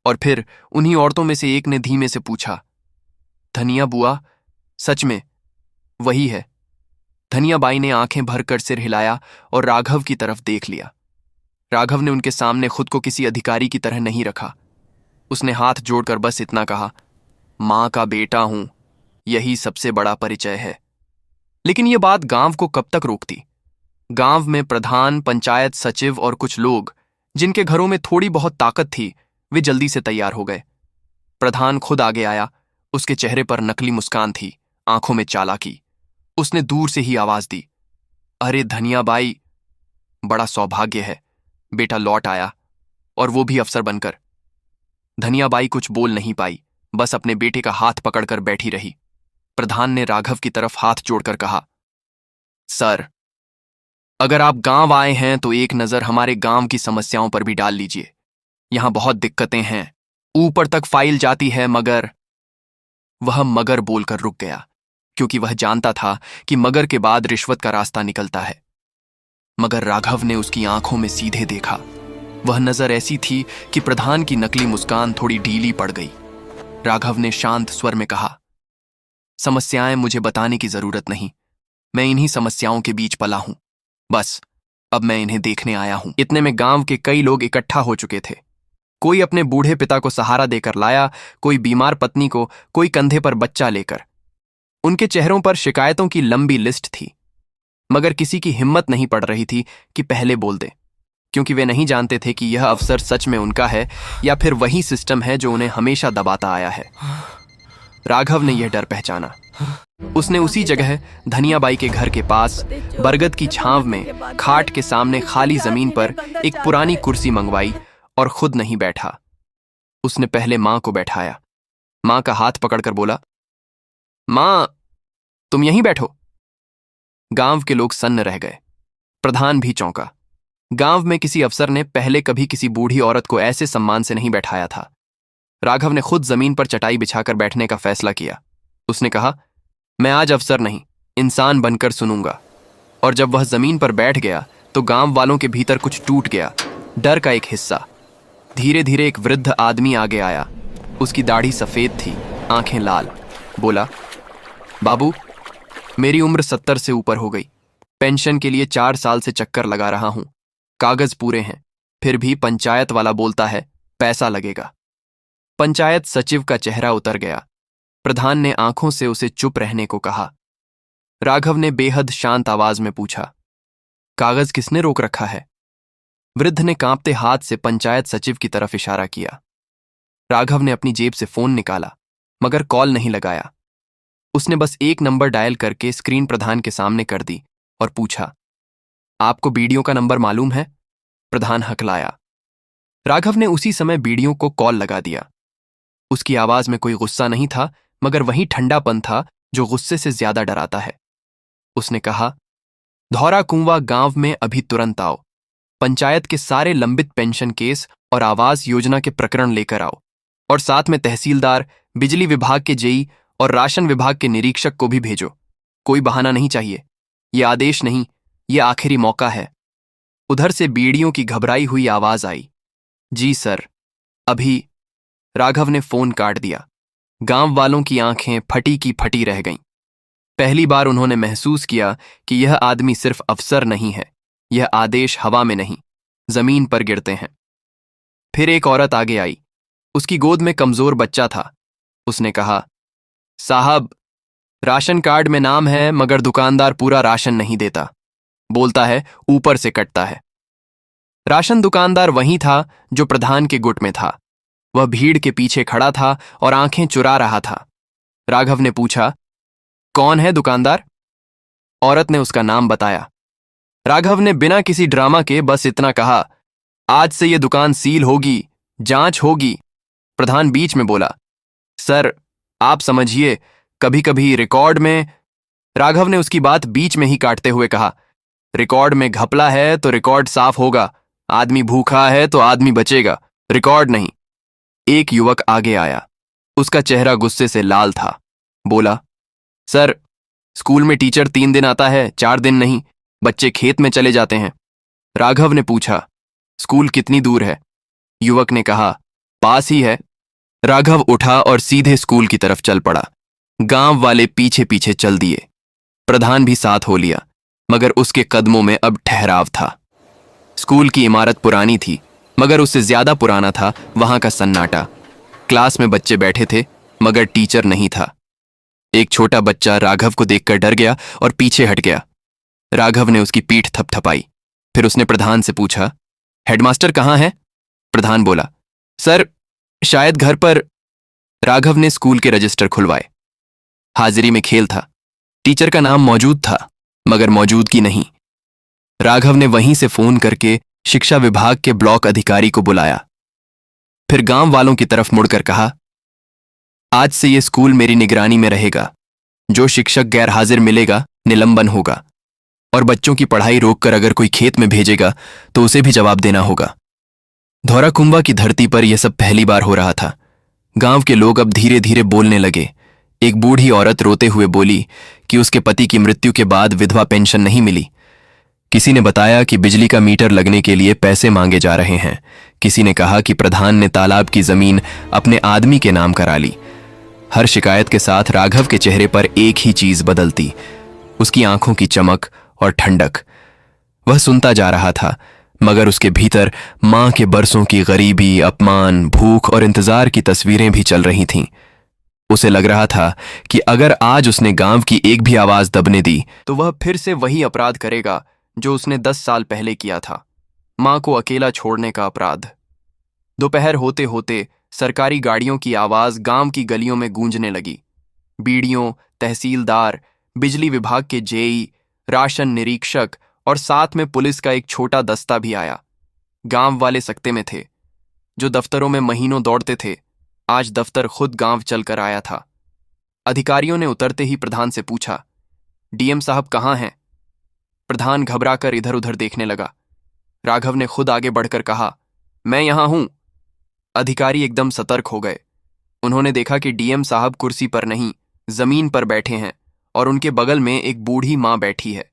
और फिर उन्हीं औरतों में से एक ने धीमे से पूछा, धनिया बुआ, सच में वही है? धनियाबाई ने आंखें भरकर सिर हिलाया और राघव की तरफ देख लिया। राघव ने उनके सामने खुद को किसी अधिकारी की तरह नहीं रखा। उसने हाथ जोड़कर बस इतना कहा, मां का बेटा हूं, यही सबसे बड़ा परिचय है। लेकिन यह बात गांव को कब तक रोकती? गांव में प्रधान, पंचायत सचिव और कुछ लोग जिनके घरों में थोड़ी बहुत ताकत थी, वे जल्दी से तैयार हो गए। प्रधान खुद आगे आया। उसके चेहरे पर नकली मुस्कान थी, आंखों में चालाकी। उसने दूर से ही आवाज दी, अरे धनिया बाई, बड़ा सौभाग्य है, बेटा लौट आया, और वो भी अफसर बनकर। धनिया बाई कुछ बोल नहीं पाई, बस अपने बेटे का हाथ पकड़कर बैठी रही। प्रधान ने राघव की तरफ हाथ जोड़कर कहा, सर, अगर आप गांव आए हैं तो एक नजर हमारे गांव की समस्याओं पर भी डाल लीजिए। यहां बहुत दिक्कतें हैं, ऊपर तक फाइल जाती है, मगर। वह मगर बोलकर रुक गया, क्योंकि वह जानता था कि मगर के बाद रिश्वत का रास्ता निकलता है। मगर राघव ने उसकी आंखों में सीधे देखा। वह नजर ऐसी थी कि प्रधान की नकली मुस्कान थोड़ी ढीली पड़ गई। राघव ने शांत स्वर में कहा, समस्याएं मुझे बताने की जरूरत नहीं, मैं इन्हीं समस्याओं के बीच पला हूं। बस अब मैं इन्हें देखने आया हूं। इतने में गांव के कई लोग इकट्ठा हो चुके थे। कोई अपने बूढ़े पिता को सहारा देकर लाया, कोई बीमार पत्नी को, कोई कंधे पर बच्चा लेकर। उनके चेहरों पर शिकायतों की लंबी लिस्ट थी, मगर किसी की हिम्मत नहीं पड़ रही थी कि पहले बोल दे, क्योंकि वे नहीं जानते थे कि यह अवसर सच में उनका है या फिर वही सिस्टम है जो उन्हें हमेशा दबाता आया है। राघव ने यह डर पहचाना। उसने उसी जगह धनियाबाई के घर के पास बरगद की छांव में खाट के सामने खाली जमीन पर एक पुरानी कुर्सी मंगवाई और खुद नहीं बैठा। उसने पहले मां को बैठाया। मां का हाथ पकड़कर बोला, मां, तुम यहीं बैठो। गांव के लोग सन्न रह गए। प्रधान भी चौंका। गांव में किसी अफसर ने पहले कभी किसी बूढ़ी औरत को ऐसे सम्मान से नहीं बैठाया था। राघव ने खुद जमीन पर चटाई बिछाकर बैठने का फैसला किया। उसने कहा, मैं आज अफसर नहीं, इंसान बनकर सुनूंगा। और जब वह जमीन पर बैठ गया तो गांव वालों के भीतर कुछ टूट गया, डर का एक हिस्सा। धीरे धीरे एक वृद्ध आदमी आगे आया। उसकी दाढ़ी सफेद थी, आंखें लाल। बोला, बाबू, मेरी उम्र 70 से ऊपर हो गई। पेंशन के लिए 4 साल से चक्कर लगा रहा हूं। कागज पूरे हैं, फिर भी पंचायत वाला बोलता है पैसा लगेगा। पंचायत सचिव का चेहरा उतर गया। प्रधान ने आंखों से उसे चुप रहने को कहा। राघव ने बेहद शांत आवाज में पूछा, कागज किसने रोक रखा है? वृद्ध ने कांपते हाथ से पंचायत सचिव की तरफ इशारा किया। राघव ने अपनी जेब से फोन निकाला, मगर कॉल नहीं लगाया। उसने बस एक नंबर डायल करके स्क्रीन प्रधान के सामने कर दी और पूछा, आपको बीडीओ का नंबर मालूम है? प्रधान हकलाया। राघव ने उसी समय बीडीओ को कॉल लगा दिया। उसकी आवाज में कोई गुस्सा नहीं था, मगर वही ठंडापन था जो गुस्से से ज्यादा डराता है। उसने कहा, धौरा कुंवा गांव में अभी तुरंत आओ। पंचायत के सारे लंबित पेंशन केस और आवास योजना के प्रकरण लेकर आओ, और साथ में तहसीलदार, बिजली विभाग के जेई और राशन विभाग के निरीक्षक को भी भेजो। कोई बहाना नहीं चाहिए, ये आदेश नहीं, ये आखिरी मौका है। उधर से बीड़ियों की घबराई हुई आवाज आई, जी सर, अभी। राघव ने फोन काट दिया। गांव वालों की आंखें फटी की फटी रह गईं। पहली बार उन्होंने महसूस किया कि यह आदमी सिर्फ अफसर नहीं है, यह आदेश हवा में नहीं, जमीन पर गिरते हैं। फिर एक औरत आगे आई। उसकी गोद में कमजोर बच्चा था। उसने कहा, साहब, राशन कार्ड में नाम है, मगर दुकानदार पूरा राशन नहीं देता। बोलता है ऊपर से कटता है। राशन दुकानदार वही था जो प्रधान के गुट में था। वह भीड़ के पीछे खड़ा था और आंखें चुरा रहा था। राघव ने पूछा, कौन है दुकानदार? औरत ने उसका नाम बताया। राघव ने बिना किसी ड्रामा के बस इतना कहा, आज से यह दुकान सील होगी, जांच होगी। प्रधान बीच में बोला, सर, आप समझिए, कभी कभी रिकॉर्ड में। राघव ने उसकी बात बीच में ही काटते हुए कहा, रिकॉर्ड में घपला है तो रिकॉर्ड साफ होगा, आदमी भूखा है तो आदमी बचेगा, रिकॉर्ड नहीं। एक युवक आगे आया। उसका चेहरा गुस्से से लाल था। बोला, सर, स्कूल में टीचर 3 दिन आता है, 4 दिन नहीं। बच्चे खेत में चले जाते हैं। राघव ने पूछा, स्कूल कितनी दूर है? युवक ने कहा, पास ही है। राघव उठा और सीधे स्कूल की तरफ चल पड़ा। गांव वाले पीछे पीछे चल दिए। प्रधान भी साथ हो लिया, मगर उसके कदमों में अब ठहराव था। स्कूल की इमारत पुरानी थी, मगर उससे ज्यादा पुराना था वहां का सन्नाटा। क्लास में बच्चे बैठे थे, मगर टीचर नहीं था। एक छोटा बच्चा राघव को देखकर डर गया और पीछे हट गया। राघव ने उसकी पीठ थपथपाई। फिर उसने प्रधान से पूछा, हेडमास्टर कहाँ है? प्रधान बोला, सर शायद घर पर। राघव ने स्कूल के रजिस्टर खुलवाए। हाजिरी में खेल था। टीचर का नाम मौजूद था, मगर मौजूदगी नहीं। राघव ने वहीं से फोन करके शिक्षा विभाग के ब्लॉक अधिकारी को बुलाया। फिर गांव वालों की तरफ मुड़कर कहा, आज से ये स्कूल मेरी निगरानी में रहेगा। जो शिक्षक गैर हाजिर मिलेगा निलंबन होगा, और बच्चों की पढ़ाई रोककर अगर कोई खेत में भेजेगा तो उसे भी जवाब देना होगा। धौराकुंभा की धरती पर यह सब पहली बार हो रहा था। गांव के लोग अब धीरे धीरे बोलने लगे। एक बूढ़ी औरत रोते हुए बोली कि उसके पति की मृत्यु के बाद विधवा पेंशन नहीं मिली। किसी ने बताया कि बिजली का मीटर लगने के लिए पैसे मांगे जा रहे हैं। किसी ने कहा कि प्रधान ने तालाब की जमीन अपने आदमी के नाम करा ली। हर शिकायत के साथ राघव के चेहरे पर एक ही चीज बदलती, उसकी आंखों की चमक और ठंडक। वह सुनता जा रहा था, मगर उसके भीतर मां के बरसों की गरीबी, अपमान, भूख और इंतजार की तस्वीरें भी चल रही थीं। उसे लग रहा था कि अगर आज उसने गांव की एक भी आवाज दबने दी तो वह फिर से वही अपराध करेगा जो उसने 10 साल पहले किया था, मां को अकेला छोड़ने का अपराध। दोपहर होते होते सरकारी गाड़ियों की आवाज गांव की गलियों में गूंजने लगी। बीडीओ, तहसीलदार, बिजली विभाग के जेई, राशन निरीक्षक और साथ में पुलिस का एक छोटा दस्ता भी आया। गांव वाले सकते में थे। जो दफ्तरों में महीनों दौड़ते थे, आज दफ्तर खुद गांव चलकर आया था। अधिकारियों ने उतरते ही प्रधान से पूछा, डीएम साहब कहाँ हैं? प्रधान घबराकर इधर उधर देखने लगा। राघव ने खुद आगे बढ़कर कहा, मैं यहां हूं। अधिकारी एकदम सतर्क हो गए। उन्होंने देखा कि डीएम साहब कुर्सी पर नहीं, जमीन पर बैठे हैं और उनके बगल में एक बूढ़ी मां बैठी है।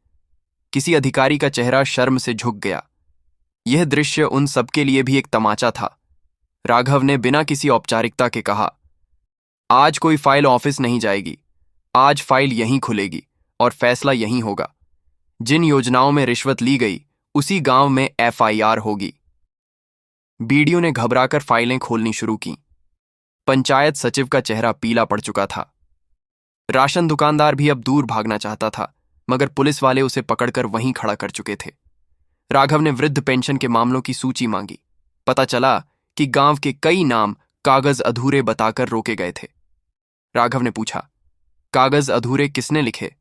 किसी अधिकारी का चेहरा शर्म से झुक गया। यह दृश्य उन सबके लिए भी एक तमाचा था। राघव ने बिना किसी औपचारिकता के कहा, आज कोई फाइल ऑफिस नहीं जाएगी। आज फाइल यहीं खुलेगी और फैसला यहीं होगा। जिन योजनाओं में रिश्वत ली गई, उसी गांव में एफआईआर होगी। बीडीओ ने घबराकर फाइलें खोलनी शुरू की। पंचायत सचिव का चेहरा पीला पड़ चुका था। राशन दुकानदार भी अब दूर भागना चाहता था, मगर पुलिस वाले उसे पकड़कर वहीं खड़ा कर चुके थे। राघव ने वृद्ध पेंशन के मामलों की सूची मांगी। पता चला कि गांव के कई नाम कागज अधूरे बताकर रोके गए थे। राघव ने पूछा, कागज अधूरे किसने लिखे?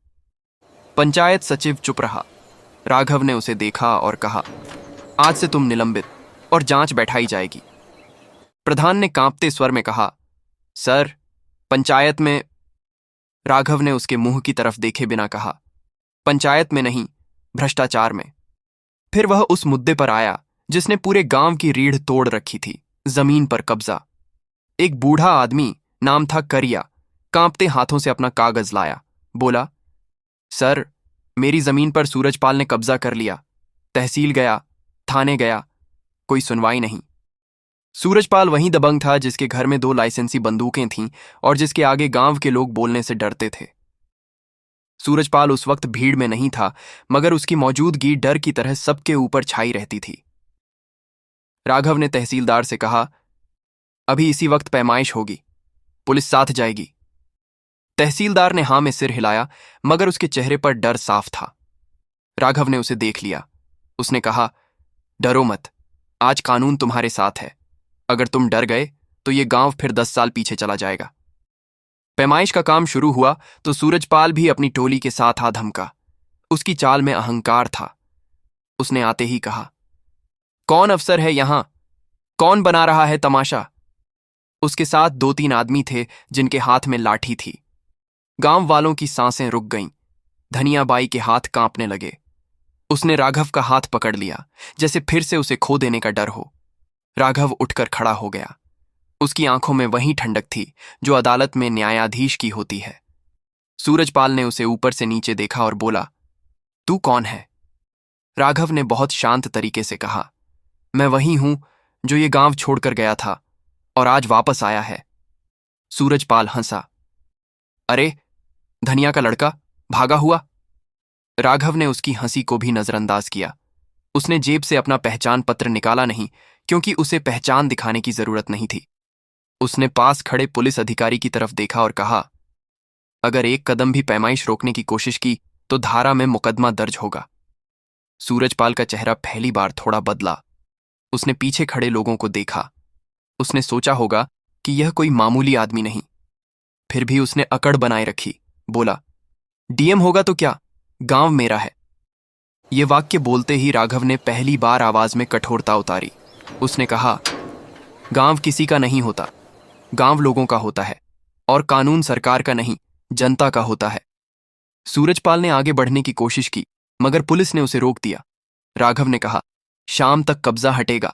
पंचायत सचिव चुप रहा। राघव ने उसे देखा और कहा, आज से तुम निलंबित और जांच बैठाई जाएगी। प्रधान ने कांपते स्वर में कहा, सर, पंचायत में। राघव ने उसके मुंह की तरफ देखे बिना कहा, पंचायत में नहीं, भ्रष्टाचार में। फिर वह उस मुद्दे पर आया जिसने पूरे गांव की रीढ़ तोड़ रखी थी, जमीन पर कब्जा। एक बूढ़ा आदमी, नाम था करिया, कांपते हाथों से अपना कागज लाया। बोला, सर, मेरी जमीन पर सूरजपाल ने कब्जा कर लिया। तहसील गया, थाने गया, कोई सुनवाई नहीं। सूरजपाल वहीं दबंग था जिसके घर में 2 लाइसेंसी बंदूकें थीं और जिसके आगे गांव के लोग बोलने से डरते थे। सूरजपाल उस वक्त भीड़ में नहीं था, मगर उसकी मौजूदगी डर की तरह सबके ऊपर छाई रहती थी। राघव ने तहसीलदार से कहा, अभी इसी वक्त पैमाइश होगी, पुलिस साथ जाएगी। तहसीलदार ने हां में सिर हिलाया, मगर उसके चेहरे पर डर साफ था। राघव ने उसे देख लिया। उसने कहा, डरो मत, आज कानून तुम्हारे साथ है। अगर तुम डर गए तो ये गांव फिर 10 साल पीछे चला जाएगा। पैमाइश का काम शुरू हुआ तो सूरजपाल भी अपनी टोली के साथ आ धमका। उसकी चाल में अहंकार था। उसने आते ही कहा, कौन अफसर है यहां? कौन बना रहा है तमाशा? उसके साथ 2-3 आदमी थे जिनके हाथ में लाठी थी। गांव वालों की सांसें रुक गईं। धनियाबाई के हाथ कांपने लगे। उसने राघव का हाथ पकड़ लिया, जैसे फिर से उसे खो देने का डर हो। राघव उठकर खड़ा हो गया। उसकी आंखों में वही ठंडक थी जो अदालत में न्यायाधीश की होती है। सूरजपाल ने उसे ऊपर से नीचे देखा और बोला, तू कौन है? राघव ने बहुत शांत तरीके से कहा, मैं वही हूं जो ये गांव छोड़कर गया था और आज वापस आया है। सूरजपाल हंसा, अरे, धनिया का लड़का भागा हुआ? राघव ने उसकी हंसी को भी नजरअंदाज किया। उसने जेब से अपना पहचान पत्र निकाला नहीं, क्योंकि उसे पहचान दिखाने की जरूरत नहीं थी। उसने पास खड़े पुलिस अधिकारी की तरफ देखा और कहा, अगर एक कदम भी पैमाइश रोकने की कोशिश की तो धारा में मुकदमा दर्ज होगा। सूरजपाल का चेहरा पहली बार थोड़ा बदला। उसने पीछे खड़े लोगों को देखा। उसने सोचा होगा कि यह कोई मामूली आदमी नहीं। फिर भी उसने अकड़ बनाए रखी। बोला, डीएम होगा तो क्या, गांव मेरा है। ये वाक्य बोलते ही राघव ने पहली बार आवाज में कठोरता उतारी। उसने कहा, गांव किसी का नहीं होता, गांव लोगों का होता है, और कानून सरकार का नहीं, जनता का होता है। सूरजपाल ने आगे बढ़ने की कोशिश की, मगर पुलिस ने उसे रोक दिया। राघव ने कहा, शाम तक कब्जा हटेगा,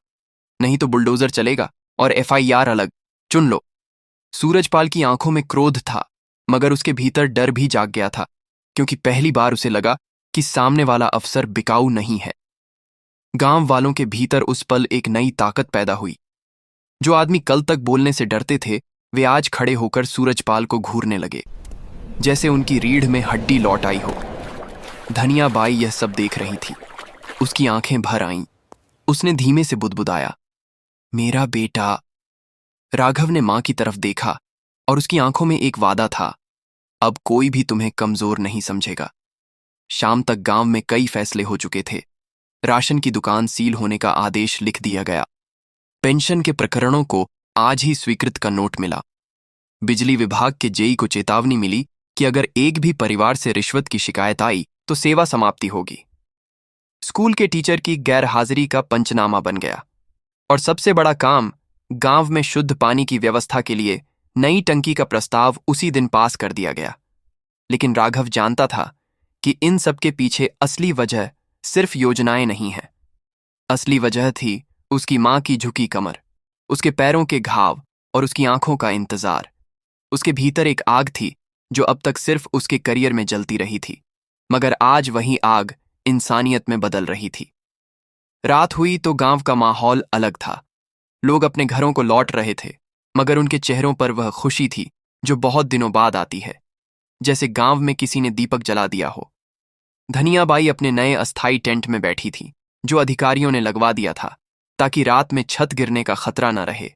नहीं तो बुलडोजर चलेगा और एफआईआर अलग, चुन लो। सूरजपाल की आंखों में क्रोध था, मगर उसके भीतर डर भी जाग गया था, क्योंकि पहली बार उसे लगा कि सामने वाला अफसर बिकाऊ नहीं है। गांव वालों के भीतर उस पल एक नई ताकत पैदा हुई। जो आदमी कल तक बोलने से डरते थे, वे आज खड़े होकर सूरजपाल को घूरने लगे, जैसे उनकी रीढ़ में हड्डी लौट आई हो। धनिया बाई यह सब देख रही थी। उसकी आंखें भर आईं। उसने धीमे से बुदबुदाया, मेरा बेटा। राघव ने मां की तरफ देखा और उसकी आंखों में एक वादा था, अब कोई भी तुम्हें कमजोर नहीं समझेगा। शाम तक गांव में कई फैसले हो चुके थे। राशन की दुकान सील होने का आदेश लिख दिया गया। पेंशन के प्रकरणों को आज ही स्वीकृत का नोट मिला। बिजली विभाग के जेई को चेतावनी मिली कि अगर एक भी परिवार से रिश्वत की शिकायत आई तो सेवा समाप्ति होगी। स्कूल के टीचर की गैरहाजिरी का पंचनामा बन गया। और सबसे बड़ा काम, गांव में शुद्ध पानी की व्यवस्था के लिए नई टंकी का प्रस्ताव उसी दिन पास कर दिया गया। लेकिन राघव जानता था कि इन सब के पीछे असली वजह सिर्फ योजनाएं नहीं हैं। असली वजह थी उसकी मां की झुकी कमर, उसके पैरों के घाव और उसकी आंखों का इंतजार। उसके भीतर एक आग थी जो अब तक सिर्फ उसके करियर में जलती रही थी, मगर आज वही आग इंसानियत में बदल रही थी। रात हुई तो गांव का माहौल अलग था। लोग अपने घरों को लौट रहे थे, मगर उनके चेहरों पर वह खुशी थी जो बहुत दिनों बाद आती है, जैसे गांव में किसी ने दीपक जला दिया हो। धनिया बाई अपने नए अस्थाई टेंट में बैठी थी, जो अधिकारियों ने लगवा दिया था ताकि रात में छत गिरने का खतरा न रहे।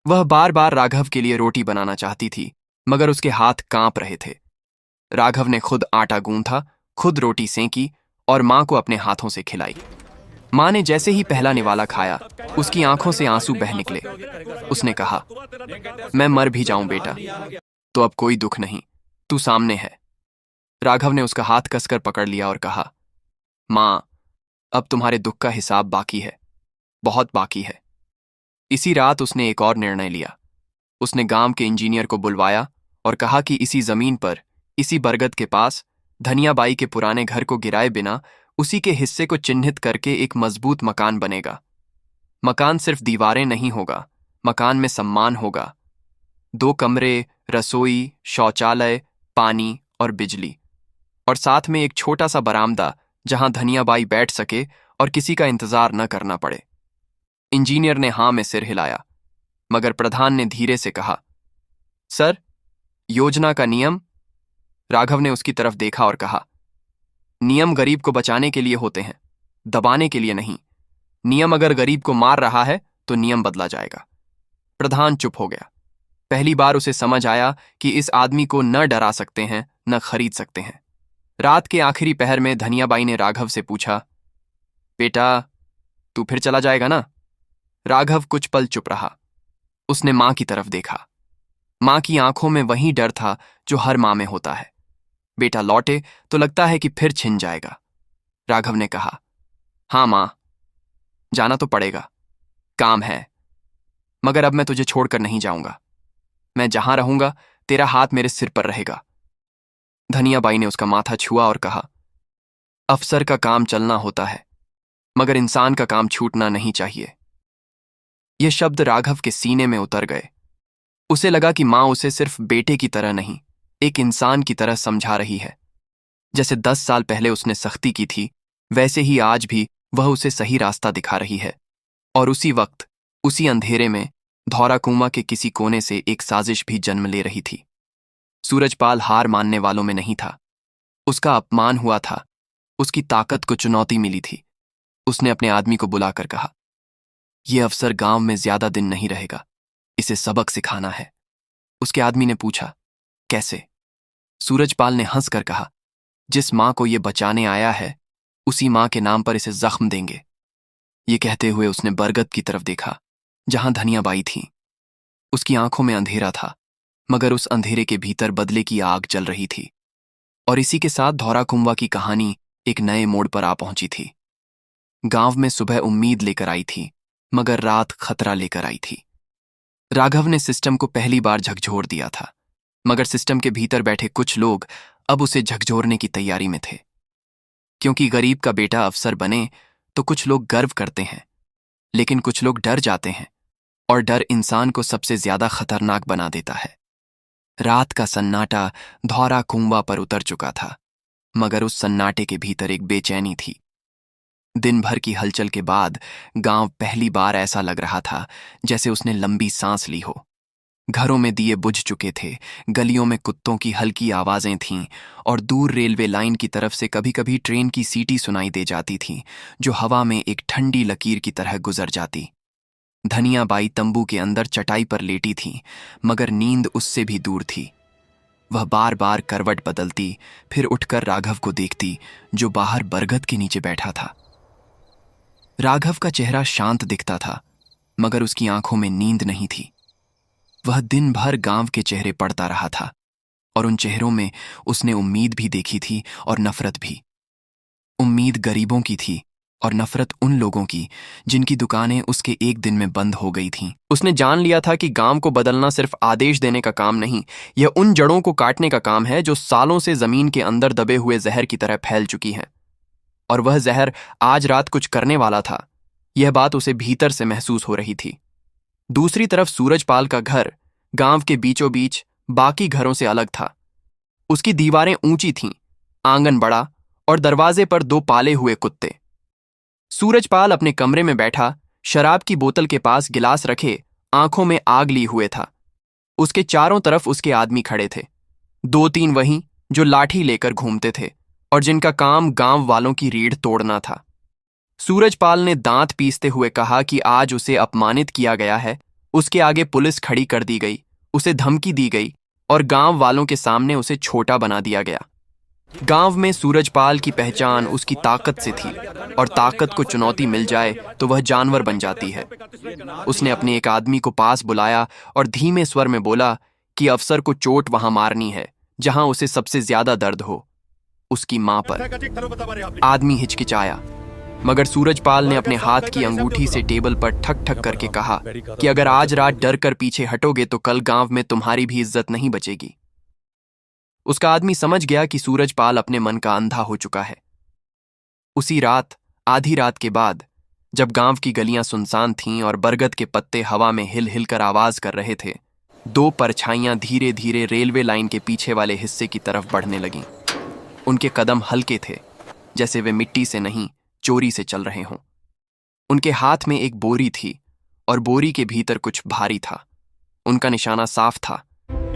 वह बार बार राघव के लिए रोटी बनाना चाहती थी, मगर उसके हाथ कांप रहे थे। राघव ने खुद आटा गूंथा, खुद रोटी सेंकी और मां को अपने हाथों से खिलाई। मां ने जैसे ही पहला निवाला खाया, उसकी आंखों से आंसू बह निकले। उसने कहा, मैं मर भी जाऊं बेटा, तो अब कोई दुख नहीं, तू सामने है। राघव ने उसका हाथ कसकर पकड़ लिया और कहा, मां, अब तुम्हारे दुख का हिसाब बाकी है, बहुत बाकी है। इसी रात उसने एक और निर्णय लिया। उसने गांव के इंजीनियर को बुलवाया और कहा कि इसी जमीन पर, इसी बरगद के पास, धनिया बाई के पुराने घर को गिराए बिना उसी के हिस्से को चिन्हित करके एक मजबूत मकान बनेगा। मकान सिर्फ दीवारें नहीं होगा, मकान में सम्मान होगा। 2 कमरे, रसोई, शौचालय, पानी और बिजली, और साथ में एक छोटा सा बरामदा जहां धनिया बाई बैठ सके और किसी का इंतजार न करना पड़े। इंजीनियर ने हां में सिर हिलाया, मगर प्रधान ने धीरे से कहा, सर, योजना का नियम। राघव ने उसकी तरफ देखा और कहा, नियम गरीब को बचाने के लिए होते हैं, दबाने के लिए नहीं। नियम अगर गरीब को मार रहा है तो नियम बदला जाएगा। प्रधान चुप हो गया। पहली बार उसे समझ आया कि इस आदमी को न डरा सकते हैं न खरीद सकते हैं। रात के आखिरी पहर में धनिया बाई ने राघव से पूछा, बेटा, तू फिर चला जाएगा ना? राघव कुछ पल चुप रहा। उसने मां की तरफ देखा। मां की आंखों में वही डर था जो हर मां में होता है। बेटा लौटे तो लगता है कि फिर छिन जाएगा। राघव ने कहा, हां मां, जाना तो पड़ेगा, काम है, मगर अब मैं तुझे छोड़कर नहीं जाऊंगा। मैं जहां रहूंगा तेरा हाथ मेरे सिर पर रहेगा। धनिया बाई ने उसका माथा छुआ और कहा, अफसर का काम चलना होता है, मगर इंसान का काम छूटना नहीं चाहिए। यह शब्द राघव के सीने में उतर गए। उसे लगा कि मां उसे सिर्फ बेटे की तरह नहीं, एक इंसान की तरह समझा रही है। जैसे 10 साल पहले उसने सख्ती की थी, वैसे ही आज भी वह उसे सही रास्ता दिखा रही है। और उसी वक्त, उसी अंधेरे में, धौराकुंवा के किसी कोने से एक साजिश भी जन्म ले रही थी। सूरजपाल हार मानने वालों में नहीं था। उसका अपमान हुआ था, उसकी ताकत को चुनौती मिली थी। उसने अपने आदमी को बुलाकर कहा, यह अफसर गांव में ज्यादा दिन नहीं रहेगा, इसे सबक सिखाना है। उसके आदमी ने पूछा, कैसे? सूरजपाल ने हंसकर कहा, जिस मां को ये बचाने आया है उसी मां के नाम पर इसे जख्म देंगे। ये कहते हुए उसने बरगद की तरफ देखा जहां धनियाबाई थी। उसकी आंखों में अंधेरा था, मगर उस अंधेरे के भीतर बदले की आग जल रही थी। और इसी के साथ धौराकुंभा की कहानी एक नए मोड़ पर आ पहुंची थी। गांव में सुबह उम्मीद लेकर आई थी, मगर रात खतरा लेकर आई थी। राघव ने सिस्टम को पहली बार झकझोर दिया था, मगर सिस्टम के भीतर बैठे कुछ लोग अब उसे झकझोरने की तैयारी में थे। क्योंकि गरीब का बेटा अफसर बने तो कुछ लोग गर्व करते हैं, लेकिन कुछ लोग डर जाते हैं, और डर इंसान को सबसे ज्यादा खतरनाक बना देता है। रात का सन्नाटा धौराकुंभा पर उतर चुका था, मगर उस सन्नाटे के भीतर एक बेचैनी थी। दिन भर की हलचल के बाद गांव पहली बार ऐसा लग रहा था जैसे उसने लंबी सांस ली हो। घरों में दिए बुझ चुके थे, गलियों में कुत्तों की हल्की आवाजें थीं, और दूर रेलवे लाइन की तरफ से कभी कभी ट्रेन की सीटी सुनाई दे जाती थी, जो हवा में एक ठंडी लकीर की तरह गुजर जाती। धनियाबाई तंबू के अंदर चटाई पर लेटी थी, मगर नींद उससे भी दूर थी। वह बार बार करवट बदलती, फिर उठकर राघव को देखती, जो बाहर बरगद के नीचे बैठा था। राघव का चेहरा शांत दिखता था, मगर उसकी आंखों में नींद नहीं थी। वह दिन भर गांव के चेहरे पढ़ता रहा था, और उन चेहरों में उसने उम्मीद भी देखी थी और नफरत भी। उम्मीद गरीबों की थी और नफरत उन लोगों की जिनकी दुकानें उसके एक दिन में बंद हो गई थीं। उसने जान लिया था कि गांव को बदलना सिर्फ आदेश देने का काम नहीं, यह उन जड़ों को काटने का काम है जो सालों से जमीन के अंदर दबे हुए जहर की तरह फैल चुकी हैं। और वह जहर आज रात कुछ करने वाला था, यह बात उसे भीतर से महसूस हो रही थी। दूसरी तरफ सूरजपाल का घर गांव के बीचों बीच बाकी घरों से अलग था। उसकी दीवारें ऊंची थीं, आंगन बड़ा, और दरवाजे पर 2 पाले हुए कुत्ते। सूरजपाल अपने कमरे में बैठा, शराब की बोतल के पास गिलास रखे, आंखों में आग ली हुए था। उसके चारों तरफ उसके आदमी खड़े थे, 2-3 वहीं जो लाठी लेकर घूमते थे और जिनका काम गांव वालों की रीढ़ तोड़ना था। सूरजपाल ने दांत पीसते हुए कहा कि आज उसे अपमानित किया गया है, उसके आगे पुलिस खड़ी कर दी गई, उसे धमकी दी गई और गांव वालों के सामने उसे छोटा बना दिया गया। गांव में सूरजपाल की पहचान उसकी ताकत से थी, और ताकत को चुनौती मिल जाए तो वह जानवर बन जाती है। उसने अपने एक आदमी को पास बुलाया और धीमे स्वर में बोला कि अफसर को चोट वहां मारनी है जहां उसे सबसे ज्यादा दर्द हो, उसकी मां पर। आदमी हिचकिचाया, मगर सूरजपाल ने अपने हाथ की अंगूठी से टेबल पर ठक ठक करके कहा कि अगर आज रात डर कर पीछे हटोगे तो कल गांव में तुम्हारी भी इज्जत नहीं बचेगी। उसका आदमी समझ गया कि सूरजपाल अपने मन का अंधा हो चुका है। उसी रात, आधी रात के बाद, जब गांव की गलियां सुनसान थीं और बरगद के पत्ते हवा में हिल हिल कर आवाज कर रहे थे, 2 परछाइयां धीरे धीरे रेलवे लाइन के पीछे वाले हिस्से की तरफ बढ़ने लगीं। उनके कदम हल्के थे, जैसे वे मिट्टी से नहीं, चोरी से चल रहे हों। उनके हाथ में एक बोरी थी, और बोरी के भीतर कुछ भारी था। उनका निशाना साफ था,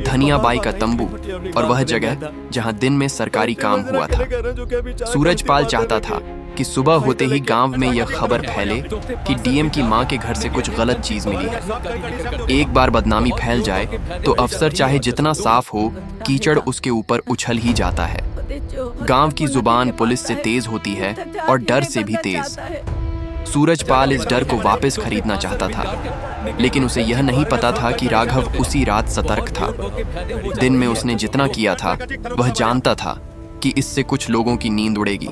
धनियाबाई का तंबू, और वह जगह जहां दिन में सरकारी काम हुआ था। सूरजपाल चाहता था कि सुबह होते ही गांव में यह खबर फैले कि डीएम की मां के घर से कुछ गलत चीज मिली है। एक बार बदनामी फैल जाए तो अफसर चाहे जितना साफ हो, कीचड़ उसके ऊपर उछल ही जाता है। गांव की जुबान पुलिस से तेज होती है और डर से भी तेज। सूरजपाल इस डर को वापस खरीदना चाहता था, लेकिन उसे यह नहीं पता था कि राघव उसी रात सतर्क था। दिन में उसने जितना किया था, वह जानता था कि इससे कुछ लोगों की नींद उड़ेगी।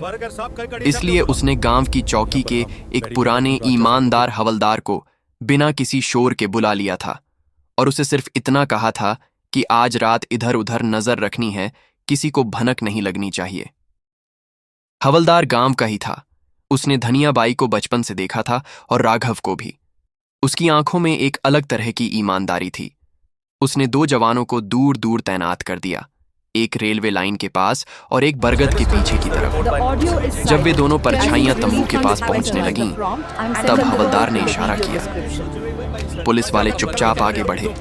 इसलिए उसने गांव की चौकी के एक पुराने ईमानदार हवलदार को बिना किसी शोर के बुला लिया था, और उसे सिर्फ इतना कहा था कि आज रात इधर उधर नजर रखनी है, किसी को भनक नहीं लगनी चाहिए। हवलदार गांव का ही था। उसने धनियाबाई को बचपन से देखा था और राघव को भी। उसकी आंखों में एक अलग तरह की ईमानदारी थी। उसने 2 जवानों को दूर दूर तैनात कर दिया, एक रेलवे लाइन के पास और एक बरगद के पीछे की तरफ। जब वे दोनों परछाइयां तंबू के पास पहुंचने लगीं, तब हवलदार ने इशारा किया। पुलिस वाले चुपचाप आगे बढ़े।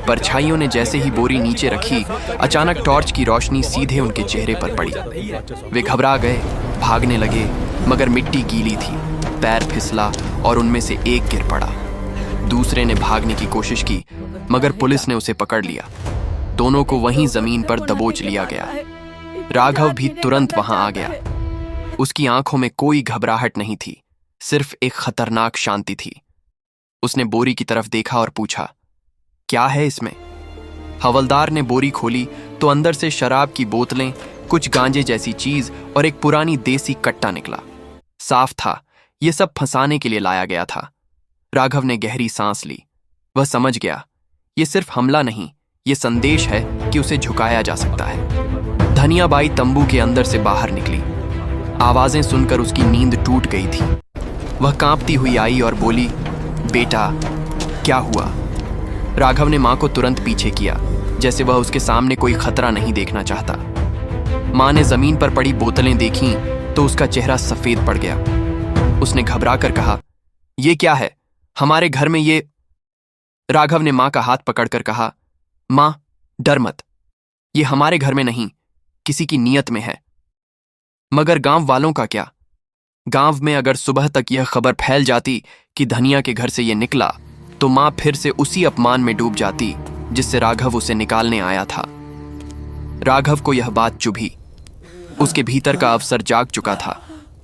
परछाइयों ने जैसे ही बोरी नीचे रखी, अचानक टॉर्च की रोशनी सीधे उनके चेहरे पर पड़ी। वे घबरा गए, भागने लगे, मगर मिट्टी गीली थी, पैर फिसला और उनमें से एक गिर पड़ा। दूसरे ने भागने की कोशिश की, मगर पुलिस ने उसे पकड़ लिया। दोनों को वहीं जमीन पर दबोच लिया गया। राघव भी तुरंत वहां आ गया। उसकी आंखों में कोई घबराहट नहीं थी, सिर्फ एक खतरनाक शांति थी। उसने बोरी की तरफ देखा और पूछा, क्या है इसमें? हवलदार ने बोरी खोली तो अंदर से शराब की बोतलें, कुछ गांजे जैसी चीज और एक पुरानी देसी कट्टा निकला। साफ था, यह सब फंसाने के लिए लाया गया था। राघव ने गहरी सांस ली। वह समझ गया, यह सिर्फ हमला नहीं, यह संदेश है कि उसे झुकाया जा सकता है। धनियाबाई तंबू के अंदर से बाहर निकली। आवाजें सुनकर उसकी नींद टूट गई थी। वह कांपती हुई आई और बोली, बेटा, क्या हुआ? राघव ने मां को तुरंत पीछे किया, जैसे वह उसके सामने कोई खतरा नहीं देखना चाहता। मां ने जमीन पर पड़ी बोतलें देखीं तो उसका चेहरा सफेद पड़ गया। उसने घबरा कर कहा, यह क्या है? हमारे घर में ये... राघव ने मां का हाथ पकड़कर कहा, मां, डर मत, ये हमारे घर में नहीं, किसी की नीयत में है। मगर गांव वालों का क्या? गांव में अगर सुबह तक यह खबर फैल जाती कि धनिया के घर से यह निकला, तो मां फिर से उसी अपमान में डूब जाती जिससे राघव उसे निकालने आया था। राघव को यह बात चुभी। उसके भीतर का अवसर जाग चुका था,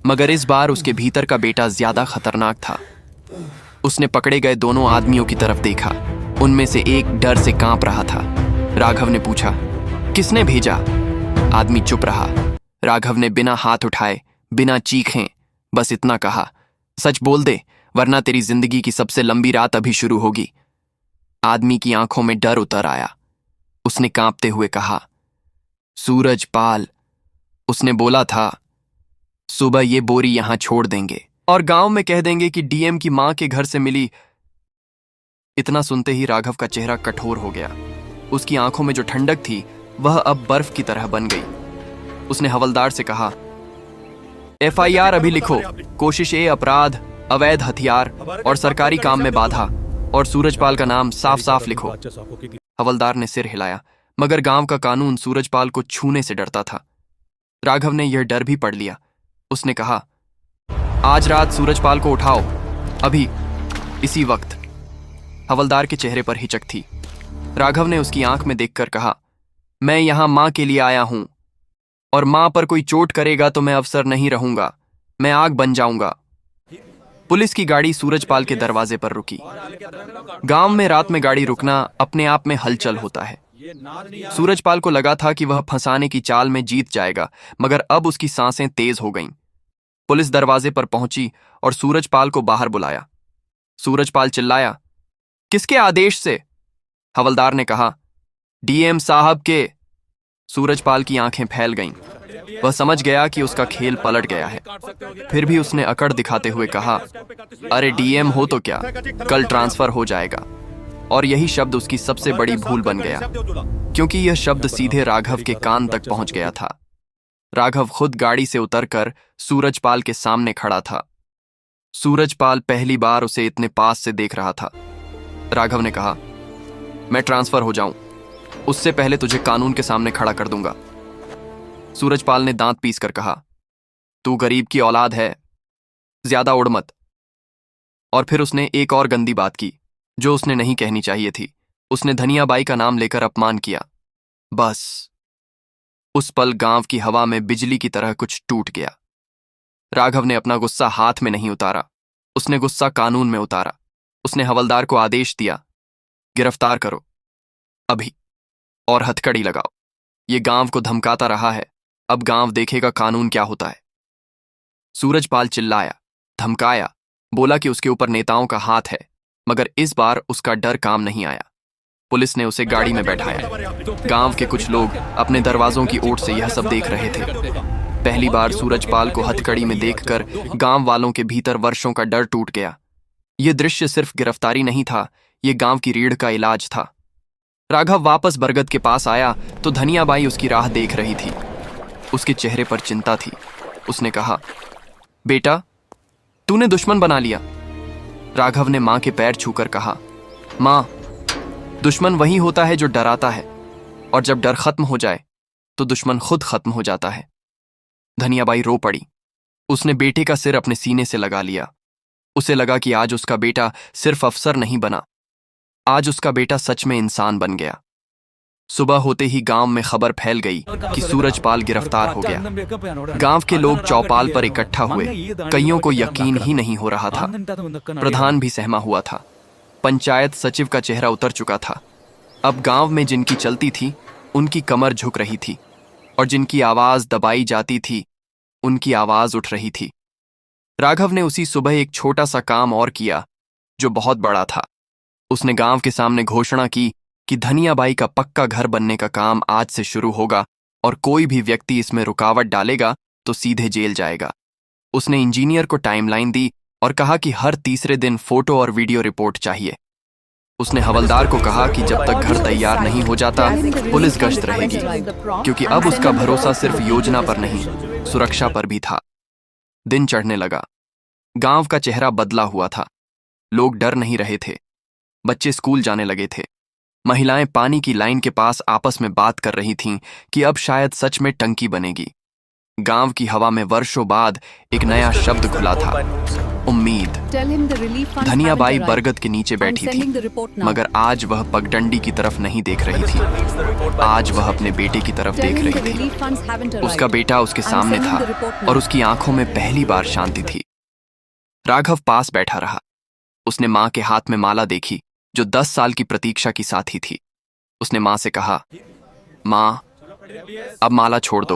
मगर इस बार उसके भीतर का बेटा ज्यादा खतरनाक था। उसने पकड़े गए दोनों आदमियों की तरफ देखा। उनमें से एक डर से कांप रहा था। राघव ने पूछा, किसने भेजा? आदमी चुप रहा। राघव ने बिना हाथ उठाए, बिना चीखें, बस इतना कहा, सच बोल दे, वरना तेरी जिंदगी की सबसे लंबी रात अभी शुरू होगी। आदमी की आंखों में डर उतर आया। उसने कांपते हुए कहा, सूरजपाल, उसने बोला था, सुबह ये बोरी यहां छोड़ देंगे और गांव में कह देंगे कि डीएम की मां के घर से मिली। इतना सुनते ही राघव का चेहरा कठोर हो गया। उसकी आंखों में जो ठंडक थी वह अब बर्फ की तरह बन गई। उसने हवलदार से कहा, एफआईआर अभी लिखो, कोशिश ए अपराध, अवैध हथियार और सरकारी काम में बाधा, और सूरजपाल का नाम साफ साफ लिखो। हवलदार ने सिर हिलाया, मगर गांव का कानून सूरजपाल को छूने से डरता था। राघव ने यह डर भी पढ़ लिया। उसने कहा, आज रात सूरजपाल को उठाओ, अभी, इसी वक्त। हवलदार के चेहरे पर हिचक थी। राघव ने उसकी आंख में देखकर कहा, मैं यहां मां के लिए आया हूं, और मां पर कोई चोट करेगा तो मैं अफसर नहीं रहूंगा, मैं आग बन जाऊंगा। पुलिस की गाड़ी सूरजपाल के दरवाजे पर रुकी। गांव में रात में गाड़ी रुकना अपने आप में हलचल होता है। सूरजपाल को लगा था कि वह फंसाने की चाल में जीत जाएगा, मगर अब उसकी सांसें तेज हो गईं। पुलिस दरवाजे पर पहुंची और सूरजपाल को बाहर बुलाया। सूरजपाल चिल्लाया, किसके आदेश से? हवलदार ने कहा, डीएम साहब के। सूरजपाल की आंखें फैल गईं। वह समझ गया कि उसका खेल पलट गया है। फिर भी उसने अकड़ दिखाते हुए कहा, अरे डीएम हो तो क्या, कल ट्रांसफर हो जाएगा। और यही शब्द उसकी सबसे बड़ी भूल बन गया, क्योंकि यह शब्द सीधे राघव के कान तक पहुंच गया था। राघव खुद गाड़ी से उतरकर सूरजपाल के सामने खड़ा था। सूरजपाल पहली बार उसे इतने पास से देख रहा था। राघव ने कहा, मैं ट्रांसफर हो जाऊं, उससे पहले तुझे कानून के सामने खड़ा कर दूंगा। सूरजपाल ने दांत पीस कर कहा, तू गरीब की औलाद है, ज्यादा उड़ मत। और फिर उसने एक और गंदी बात की, जो उसने नहीं कहनी चाहिए थी। उसने धनियाबाई का नाम लेकर अपमान किया। बस उस पल गांव की हवा में बिजली की तरह कुछ टूट गया। राघव ने अपना गुस्सा हाथ में नहीं उतारा, उसने गुस्सा कानून में उतारा। उसने हवलदार को आदेश दिया, गिरफ्तार करो अभी, और हथकड़ी लगाओ। ये गांव को धमकाता रहा है, अब गांव देखेगा कानून क्या होता है। सूरजपाल चिल्लाया, धमकाया, बोला कि उसके ऊपर नेताओं का हाथ है, मगर इस बार उसका डर काम नहीं आया। पुलिस ने उसे गाड़ी में बैठाया। गांव के कुछ लोग अपने दरवाजों की ओर से यह सब देख रहे थे। पहली बार सूरजपाल को हथकड़ी में देखकर गांव वालों के भीतर वर्षों का डर टूट गया। यह दृश्य सिर्फ गिरफ्तारी नहीं था, यह गांव की रीढ़ का इलाज था। राघव वापस बरगद के पास आया तो धनियाबाई उसकी राह देख रही थी। उसके चेहरे पर चिंता थी। उसने कहा, बेटा, तूने दुश्मन बना लिया। राघव ने मां के पैर छूकर कहा, मां, दुश्मन वही होता है जो डराता है, और जब डर खत्म हो जाए तो दुश्मन खुद खत्म हो जाता है। धनियाबाई रो पड़ी। उसने बेटे का सिर अपने सीने से लगा लिया। उसे लगा कि आज उसका बेटा सिर्फ अफसर नहीं बना, आज उसका बेटा सच में इंसान बन गया। सुबह होते ही गांव में खबर फैल गई कि सूरजपाल गिरफ्तार हो गया। गांव के लोग चौपाल पर इकट्ठा हुए। कईयों को यकीन ही नहीं हो रहा था। प्रधान भी सहमा हुआ था। पंचायत सचिव का चेहरा उतर चुका था। अब गांव में जिनकी चलती थी उनकी कमर झुक रही थी, और जिनकी आवाज दबाई जाती थी उनकी आवाज उठ रही थी। राघव ने उसी सुबह एक छोटा सा काम और किया जो बहुत बड़ा था। उसने गांव के सामने घोषणा की कि धनियाबाई का पक्का घर बनने का काम आज से शुरू होगा, और कोई भी व्यक्ति इसमें रुकावट डालेगा तो सीधे जेल जाएगा। उसने इंजीनियर को टाइमलाइन दी और कहा कि हर तीसरे दिन फोटो और वीडियो रिपोर्ट चाहिए। उसने हवलदार को कहा कि जब तक घर तैयार नहीं हो जाता पुलिस गश्त रहेगी, क्योंकि अब उसका भरोसा सिर्फ योजना पर नहीं, सुरक्षा पर भी था। दिन चढ़ने लगा। गांव का चेहरा बदला हुआ था। लोग डर नहीं रहे थे। बच्चे स्कूल जाने लगे थे। महिलाएं पानी की लाइन के पास आपस में बात कर रही थीं कि अब शायद सच में टंकी बनेगी। गांव की हवा में वर्षों बाद एक नया शब्द खुला था, उम्मीद। धनियाबाई बरगद के नीचे बैठी थी, मगर आज वह पगडंडी की तरफ नहीं देख रही थी। आज वह अपने बेटे की तरफ देख रही थी। उसका बेटा उसके सामने था और उसकी आंखों में पहली बार शांति थी। राघव पास बैठा रहा। उसने मां के हाथ में माला देखी जो 10 साल की प्रतीक्षा की साथी थी। उसने मां से कहा, मां, अब माला छोड़ दो,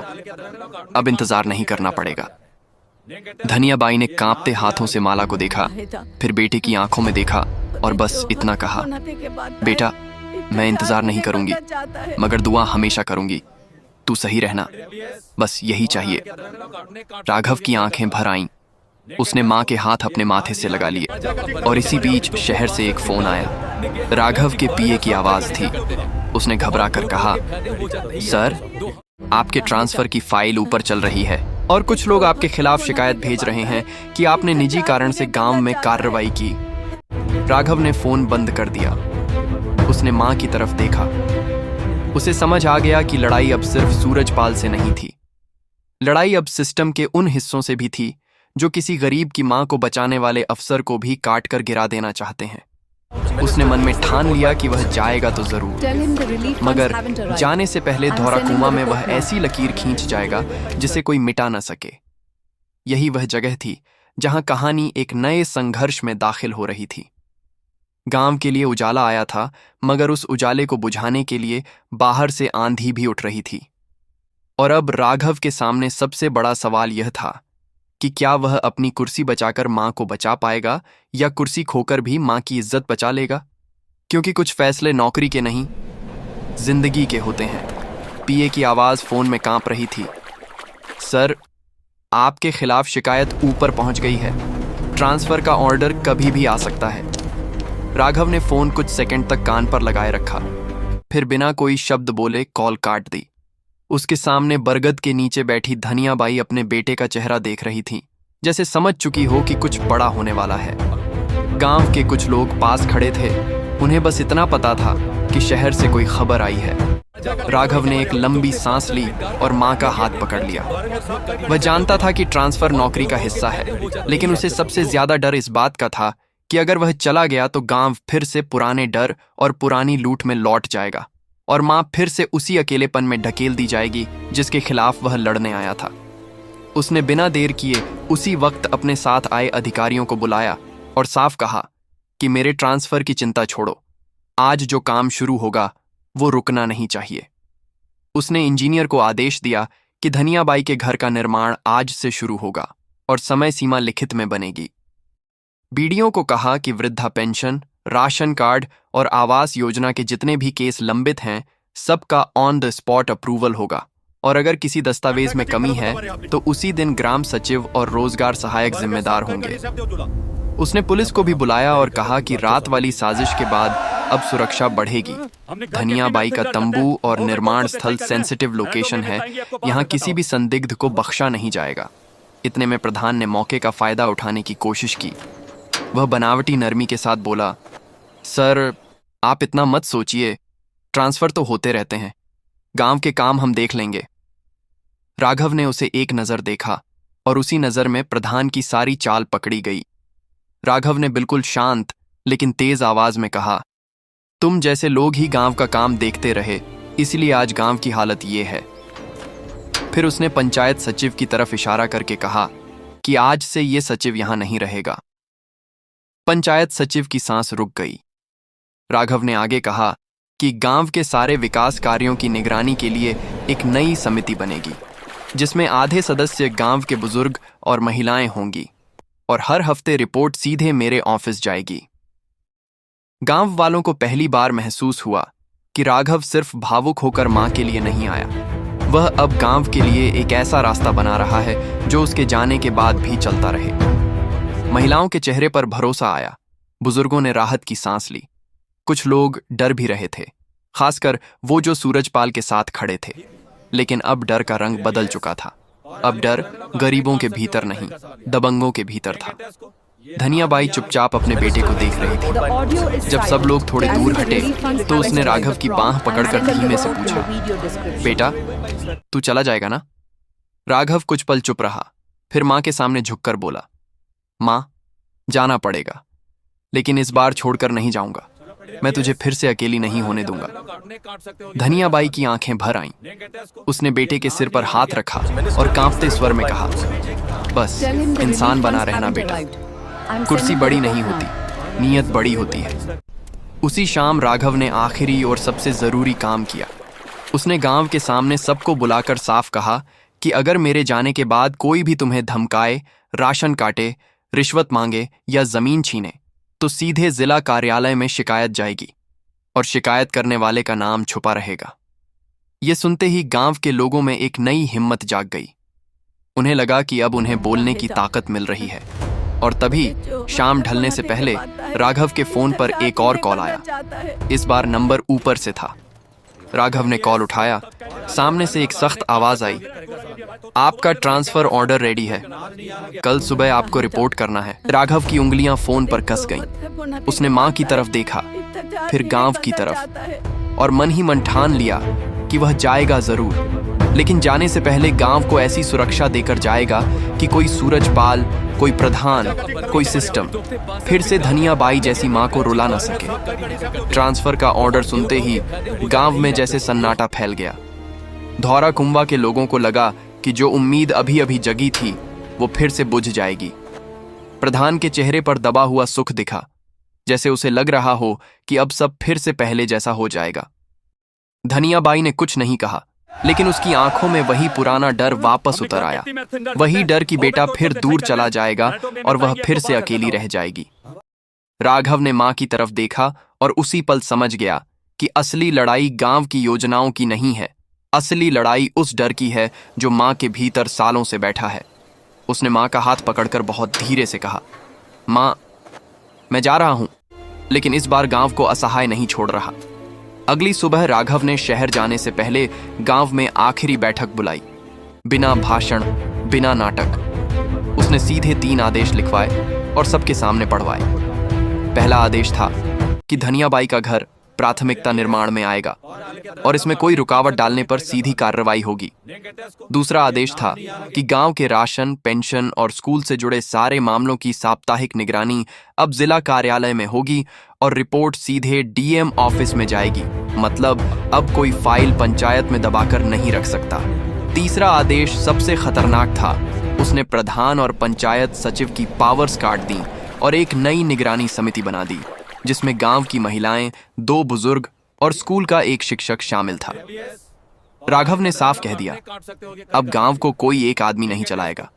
अब इंतजार नहीं करना पड़ेगा। धनियाबाई ने कांपते हाथों से माला को देखा, फिर बेटे की आंखों में देखा और बस इतना कहा, बेटा, मैं इंतजार नहीं करूंगी, मगर दुआ हमेशा करूंगी। तू सही रहना, बस यही चाहिए। राघव की आंखें भर आईं। उसने मां के हाथ अपने माथे से लगा लिए, और इसी बीच शहर से एक फोन आया। राघव के पीए की आवाज थी। उसने घबरा कर कहा, सर, आपके ट्रांसफर की फाइल ऊपर चल रही है और कुछ लोग आपके खिलाफ शिकायत भेज रहे हैं कि आपने निजी कारण से गांव में कार्रवाई की। राघव ने फोन बंद कर दिया। उसने मां की तरफ देखा। उसे समझ आ गया कि लड़ाई अब सिर्फ सूरजपाल से नहीं थी। लड़ाई अब सिस्टम के उन हिस्सों से भी थी जो किसी गरीब की मां को बचाने वाले अफसर को भी काट कर गिरा देना चाहते हैं। उसने मन में ठान लिया कि वह जाएगा तो जरूर, मगर जाने से पहले धौराकुंवा में वह ऐसी लकीर खींच जाएगा जिसे कोई मिटा न सके। यही वह जगह थी जहां कहानी एक नए संघर्ष में दाखिल हो रही थी। गांव के लिए उजाला आया था, मगर उस उजाले को बुझाने के लिए बाहर से आंधी भी उठ रही थी। और अब राघव के सामने सबसे बड़ा सवाल यह था कि क्या वह अपनी कुर्सी बचाकर मां को बचा पाएगा, या कुर्सी खोकर भी मां की इज्जत बचा लेगा? क्योंकि कुछ फैसले नौकरी के नहीं, जिंदगी के होते हैं। पीए की आवाज फोन में कांप रही थी। सर, आपके खिलाफ शिकायत ऊपर पहुंच गई है। ट्रांसफर का ऑर्डर कभी भी आ सकता है। राघव ने फोन कुछ सेकंड तक कान पर लगाए रखा, फिर बिना कोई शब्द बोले कॉल काट दी। उसके सामने बरगद के नीचे बैठी धनियाबाई अपने बेटे का चेहरा देख रही थी, जैसे समझ चुकी हो कि कुछ बड़ा होने वाला है। गांव के कुछ लोग पास खड़े थे। उन्हें बस इतना पता था कि शहर से कोई खबर आई है। राघव ने एक लंबी सांस ली और मां का हाथ पकड़ लिया। वह जानता था कि ट्रांसफर नौकरी का हिस्सा है, लेकिन उसे सबसे ज्यादा डर इस बात का था कि अगर वह चला गया तो गांव फिर से पुराने डर और पुरानी लूट में लौट जाएगा, और मां फिर से उसी अकेलेपन में ढकेल दी जाएगी जिसके खिलाफ वह लड़ने आया था। उसने बिना देर किए उसी वक्त अपने साथ आए अधिकारियों को बुलाया और साफ कहा कि मेरे ट्रांसफर की चिंता छोड़ो, आज जो काम शुरू होगा वो रुकना नहीं चाहिए। उसने इंजीनियर को आदेश दिया कि धनियाबाई के घर का निर्माण आज से शुरू होगा और समय सीमा लिखित में बनेगी। बीडीओ को कहा कि वृद्धा पेंशन, राशन कार्ड और आवास योजना के जितने भी केस लंबित हैं, सबका ऑन द स्पॉट अप्रूवल होगा, और अगर किसी दस्तावेज में कमी है तो उसी दिन ग्राम सचिव और रोजगार सहायक जिम्मेदार होंगे। उसने पुलिस को भी बुलाया और कहा कि रात वाली साजिश के बाद अब सुरक्षा बढ़ेगी। धनियाबाई का तंबू और निर्माण स्थल सेंसिटिव लोकेशन है, यहाँ किसी भी संदिग्ध को बख्शा नहीं जाएगा। इतने में प्रधान ने मौके का फायदा उठाने की कोशिश की। वह बनावटी नरमी के साथ बोला, सर, आप इतना मत सोचिए, ट्रांसफर तो होते रहते हैं, गांव के काम हम देख लेंगे। राघव ने उसे एक नजर देखा और उसी नजर में प्रधान की सारी चाल पकड़ी गई। राघव ने बिल्कुल शांत लेकिन तेज आवाज में कहा, तुम जैसे लोग ही गांव का काम देखते रहे इसलिए आज गांव की हालत ये है। फिर उसने पंचायत सचिव की तरफ इशारा करके कहा कि आज से ये सचिव यहां नहीं रहेगा। पंचायत सचिव की सांस रुक गई। राघव ने आगे कहा कि गांव के सारे विकास कार्यों की निगरानी के लिए एक नई समिति बनेगी, जिसमें आधे सदस्य गांव के बुजुर्ग और महिलाएं होंगी और हर हफ्ते रिपोर्ट सीधे मेरे ऑफिस जाएगी। गांव वालों को पहली बार महसूस हुआ कि राघव सिर्फ भावुक होकर मां के लिए नहीं आया, वह अब गांव के लिए एक ऐसा रास्ता बना रहा है जो उसके जाने के बाद भी चलता रहे। महिलाओं के चेहरे पर भरोसा आया, बुजुर्गों ने राहत की सांस ली। कुछ लोग डर भी रहे थे, खासकर वो जो सूरजपाल के साथ खड़े थे। लेकिन अब डर का रंग बदल चुका था। अब डर गरीबों के भीतर नहीं, दबंगों के भीतर था। धनियाबाई चुपचाप अपने बेटे को देख रही थी। जब सब लोग थोड़े दूर हटे तो उसने राघव की बांह पकड़कर धीमे से पूछा, बेटा, तू चला जाएगा ना? राघव कुछ पल चुप रहा, फिर मां के सामने झुककर बोला, मां, जाना पड़ेगा, लेकिन इस बार छोड़कर नहीं जाऊंगा। मैं तुझे फिर से अकेली नहीं होने दूंगा। धनियाबाई की आंखें भर आईं। उसने बेटे के सिर पर हाथ रखा और कांपते स्वर में कहा, बस इंसान बना रहना बेटा। कुर्सी बड़ी नहीं होती, नीयत बड़ी होती है। उसी शाम राघव ने आखिरी और सबसे जरूरी काम किया। उसने गांव के सामने सबको बुलाकर साफ कहा कि अगर मेरे जाने के बाद कोई भी तुम्हें धमकाए, राशन काटे, रिश्वत मांगे या जमीन छीने तो सीधे जिला कार्यालय में शिकायत जाएगी और शिकायत करने वाले का नाम छुपा रहेगा। ये सुनते ही गांव के लोगों में एक नई हिम्मत जाग गई। उन्हें लगा कि अब उन्हें बोलने की ताकत मिल रही है। और तभी शाम ढलने से पहले राघव के फोन पर एक और कॉल आया। इस बार नंबर ऊपर से था। राघव ने कॉल उठाया। सामने से एक सख्त आवाज आई, आपका ट्रांसफर ऑर्डर रेडी है, कल सुबह आपको रिपोर्ट करना है। राघव की उंगलियां फोन पर कस गईं। उसने मां की तरफ देखा, फिर गांव की तरफ, और मन ही मन ठान लिया कि वह जाएगा जरूर, लेकिन जाने से पहले गांव को ऐसी सुरक्षा देकर जाएगा कि कोई सूरजपाल, कोई प्रधान, कोई सिस्टम फिर से धनियाबाई जैसी मां को रुला न सके। ट्रांसफर का ऑर्डर सुनते ही गांव में जैसे सन्नाटा फैल गया। धौरा कुंबा के लोगों को लगा कि जो उम्मीद अभी अभी जगी थी वो फिर से बुझ जाएगी। प्रधान के चेहरे पर दबा हुआ सुख दिखा, जैसे उसे लग रहा हो कि अब सब फिर से पहले जैसा हो जाएगा। धनियाबाई ने कुछ नहीं कहा, लेकिन उसकी आंखों में वही पुराना डर वापस उतर आया। वही डर कि बेटा फिर दूर चला जाएगा और वह फिर से अकेली रह जाएगी। राघव ने मां की तरफ देखा और उसी पल समझ गया कि असली लड़ाई गांव की योजनाओं की नहीं है। असली लड़ाई उस डर की है जो मां के भीतर सालों से बैठा है। उसने मां का हाथ पकड़कर बहुत धीरे से कहा, मां, मैं जा रहा हूं, लेकिन इस बार गांव को असहाय नहीं छोड़ रहा। अगली सुबह राघव ने शहर जाने से पहले गांव में आखिरी बैठक बुलाई। बिना भाषण, बिना नाटक, उसने सीधे 3 आदेश लिखवाए और सबके सामने पढ़वाए। पहला आदेश था कि धनियाबाई का घर प्राथमिकता निर्माण में आएगा और इसमें कोई रुकावट डालने पर सीधी कार्रवाई होगी। दूसरा आदेश था कि गांव के राशन, पेंशन और स्कूल से जुड़े सारे मामलों की साप्ताहिक निगरानी अब जिला कार्यालय में होगी और रिपोर्ट सीधे डीएम ऑफिस में जाएगी। मतलब अब कोई फाइल पंचायत में दबाकर नहीं रख सकता। तीसरा आदेश सबसे खतरनाक था। उसने प्रधान और पंचायत सचिव की पावर्स काट दी और एक नई निगरानी समिति बना दी, जिसमें गांव की महिलाएं, 2 बुजुर्ग और स्कूल का एक शिक्षक शामिल था। राघव ने साफ कह दिया, अब गांव को कोई एक आदमी नहीं चलाएगा,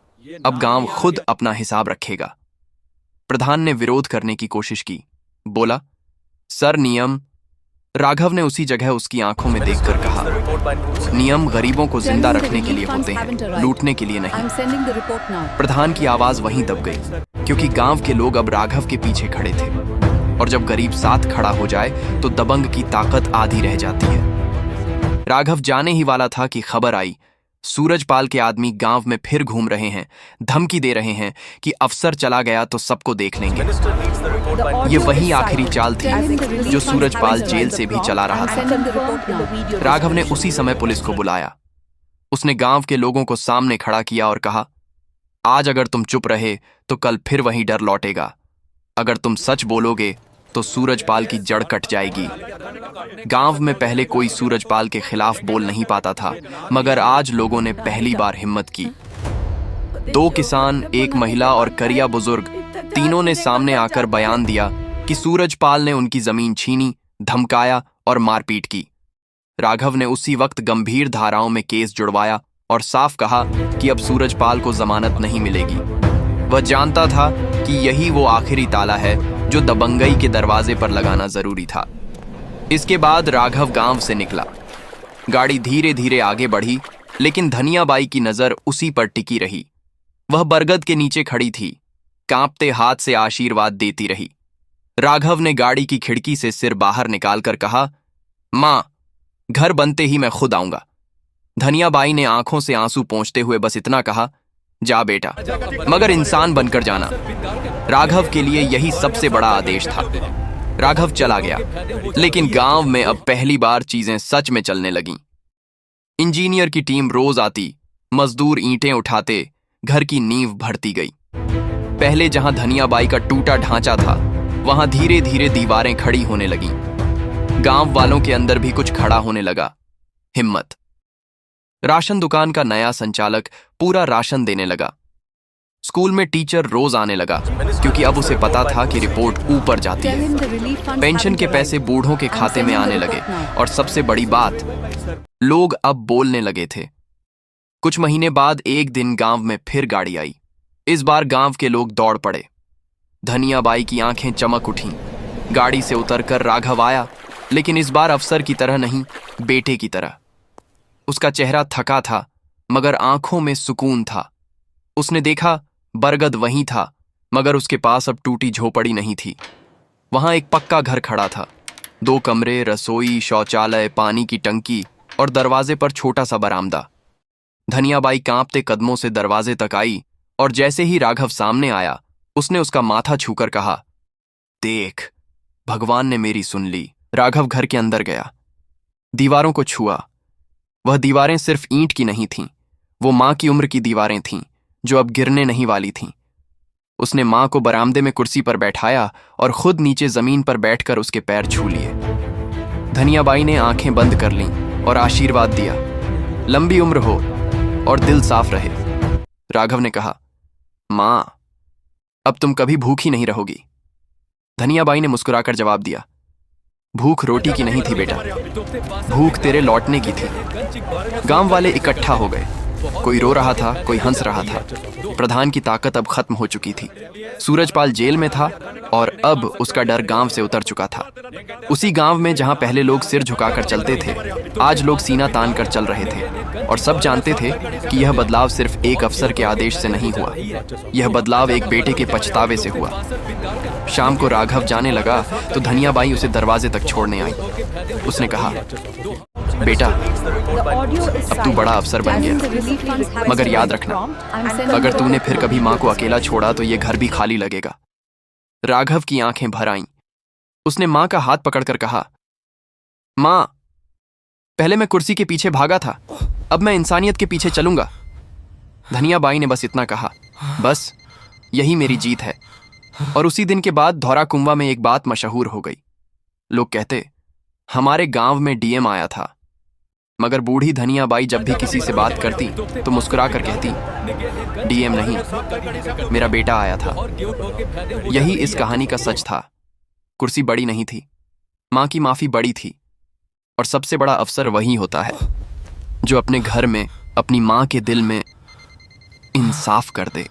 अब गांव खुद अपना हिसाब रखेगा। प्रधान ने विरोध करने की कोशिश की, बोला, सर नियम। राघव ने उसी जगह उसकी आंखों में देखकर कहा, नियम गरीबों को जिंदा रखने के लिए होते हैं, लूटने के लिए नहीं। प्रधान की आवाज वहीं दब गई, क्योंकि गांव के लोग अब राघव के पीछे खड़े थे, और जब गरीब साथ खड़ा हो जाए तो दबंग की ताकत आधी रह जाती है। राघव जाने ही वाला था कि खबर आई, सूरजपाल के आदमी गांव में फिर घूम रहे हैं, धमकी दे रहे हैं कि अफसर चला गया तो सबको देख लेंगे। ये वही आखिरी चाल थी जो सूरजपाल जेल से भी चला रहा था। राघव ने उसी समय पुलिस को बुलाया। उसने गांव के लोगों को सामने खड़ा किया और कहा, आज अगर तुम चुप रहे तो कल फिर वही डर लौटेगा। अगर तुम सच बोलोगे तो सूरजपाल की जड़ कट जाएगी। गांव में पहले कोई सूरजपाल के खिलाफ बोल नहीं पाता था, मगर आज लोगों ने पहली बार हिम्मत की। 2 किसान, एक महिला और करिया बुजुर्ग, तीनों ने सामने आकर बयान दिया कि सूरजपाल ने उनकी जमीन छीनी, धमकाया और मारपीट की। राघव ने उसी वक्त गंभीर धाराओं में केस जुड़वाया और साफ कहा कि अब सूरजपाल को जमानत नहीं मिलेगी। वह जानता था कि यही वो आखिरी ताला है जो दबंगई के दरवाजे पर लगाना जरूरी था। इसके बाद राघव गांव से निकला। गाड़ी धीरे धीरे आगे बढ़ी, लेकिन धनियाबाई की नजर उसी पर टिकी रही। वह बरगद के नीचे खड़ी थी, कांपते हाथ से आशीर्वाद देती रही। राघव ने गाड़ी की खिड़की से सिर बाहर निकालकर कहा, मां, घर बनते ही मैं खुद आऊंगा। धनियाबाई ने आंखों से आंसू पोंछते हुए बस इतना कहा, जा बेटा, मगर इंसान बनकर जाना। राघव के लिए यही सबसे बड़ा आदेश था। राघव चला गया, लेकिन गांव में अब पहली बार चीजें सच में चलने लगीं। इंजीनियर की टीम रोज आती, मजदूर ईंटें उठाते, घर की नींव भरती गई। पहले जहां धनियाबाई का टूटा ढांचा था, वहां धीरे धीरे दीवारें खड़ी होने लगीं। गांव वालों के अंदर भी कुछ खड़ा होने लगा, हिम्मत। राशन दुकान का नया संचालक पूरा राशन देने लगा। स्कूल में टीचर रोज आने लगा, क्योंकि अब उसे पता था कि रिपोर्ट ऊपर जाती है। पेंशन के पैसे बूढ़ों के खाते में आने लगे, और सबसे बड़ी बात, लोग अब बोलने लगे थे। कुछ महीने बाद एक दिन गांव में फिर गाड़ी आई। इस बार गांव के लोग दौड़ पड़े। धनियाबाई की आंखें चमक उठीं। गाड़ी से उतरकर राघव आया, लेकिन इस बार अफसर की तरह नहीं, बेटे की तरह। उसका चेहरा थका था, मगर आंखों में सुकून था। उसने देखा बरगद वहीं था, मगर उसके पास अब टूटी झोपड़ी नहीं थी। वहां एक पक्का घर खड़ा था, 2 कमरे, रसोई, शौचालय, पानी की टंकी और दरवाजे पर छोटा सा बरामदा। धनियाबाई कांपते कदमों से दरवाजे तक आई, और जैसे ही राघव सामने आया, उसने उसका माथा छूकर कहा, देख, भगवान ने मेरी सुन ली। राघव घर के अंदर गया, दीवारों को छुआ। वह दीवारें सिर्फ ईंट की नहीं थीं, वो मां की उम्र की दीवारें थीं, जो अब गिरने नहीं वाली थीं। उसने मां को बरामदे में कुर्सी पर बैठाया और खुद नीचे जमीन पर बैठकर उसके पैर छू लिए। धनियाबाई ने आंखें बंद कर लीं और आशीर्वाद दिया, लंबी उम्र हो और दिल साफ रहे। राघव ने कहा, मां, अब तुम कभी भूखी नहीं रहोगी। धनियाबाई ने मुस्कुराकर जवाब दिया, भूख रोटी की नहीं थी बेटा, भूख तेरे लौटने की थी। गांव वाले इकट्ठा हो गए। कोई रो रहा था, कोई हंस रहा था। प्रधान की ताकत अब खत्म हो चुकी थी। सूरजपाल जेल में था और अब उसका डर गांव से उतर चुका था। उसी गांव में जहां पहले लोग सिर झुकाकर चलते थे, आज लोग सीना तान कर चल रहे थे। और सब जानते थे कि यह बदलाव सिर्फ एक अफसर के आदेश से नहीं हुआ, यह बदलाव एक बेटे के पछतावे से हुआ। शाम को राघव जाने लगा तो धनियाबाई उसे दरवाजे तक छोड़ने आई। उसने कहा, बेटा, अब तू बड़ा अफसर बन गया, मगर याद रखना, अगर तूने फिर कभी मां को अकेला छोड़ा तो ये घर भी खाली लगेगा। राघव की आंखें भर आईं। उसने मां का हाथ पकड़कर कहा, मां, पहले मैं कुर्सी के पीछे भागा था, अब मैं इंसानियत के पीछे चलूंगा। धनियाबाई ने बस इतना कहा, बस यही मेरी जीत है। और उसी दिन के बाद धौराकुंवा में एक बात मशहूर हो गई। लोग कहते, हमारे गांव में डीएम आया था। मगर बूढ़ी धनियाबाई जब भी किसी से बात करती तो मुस्कुरा कर कहती, डीएम नहीं, मेरा बेटा आया था। यही इस कहानी का सच था। कुर्सी बड़ी नहीं थी, मां की माफी बड़ी थी। और सबसे बड़ा अफसर वही होता है जो अपने घर में, अपनी मां के दिल में इंसाफ कर दे।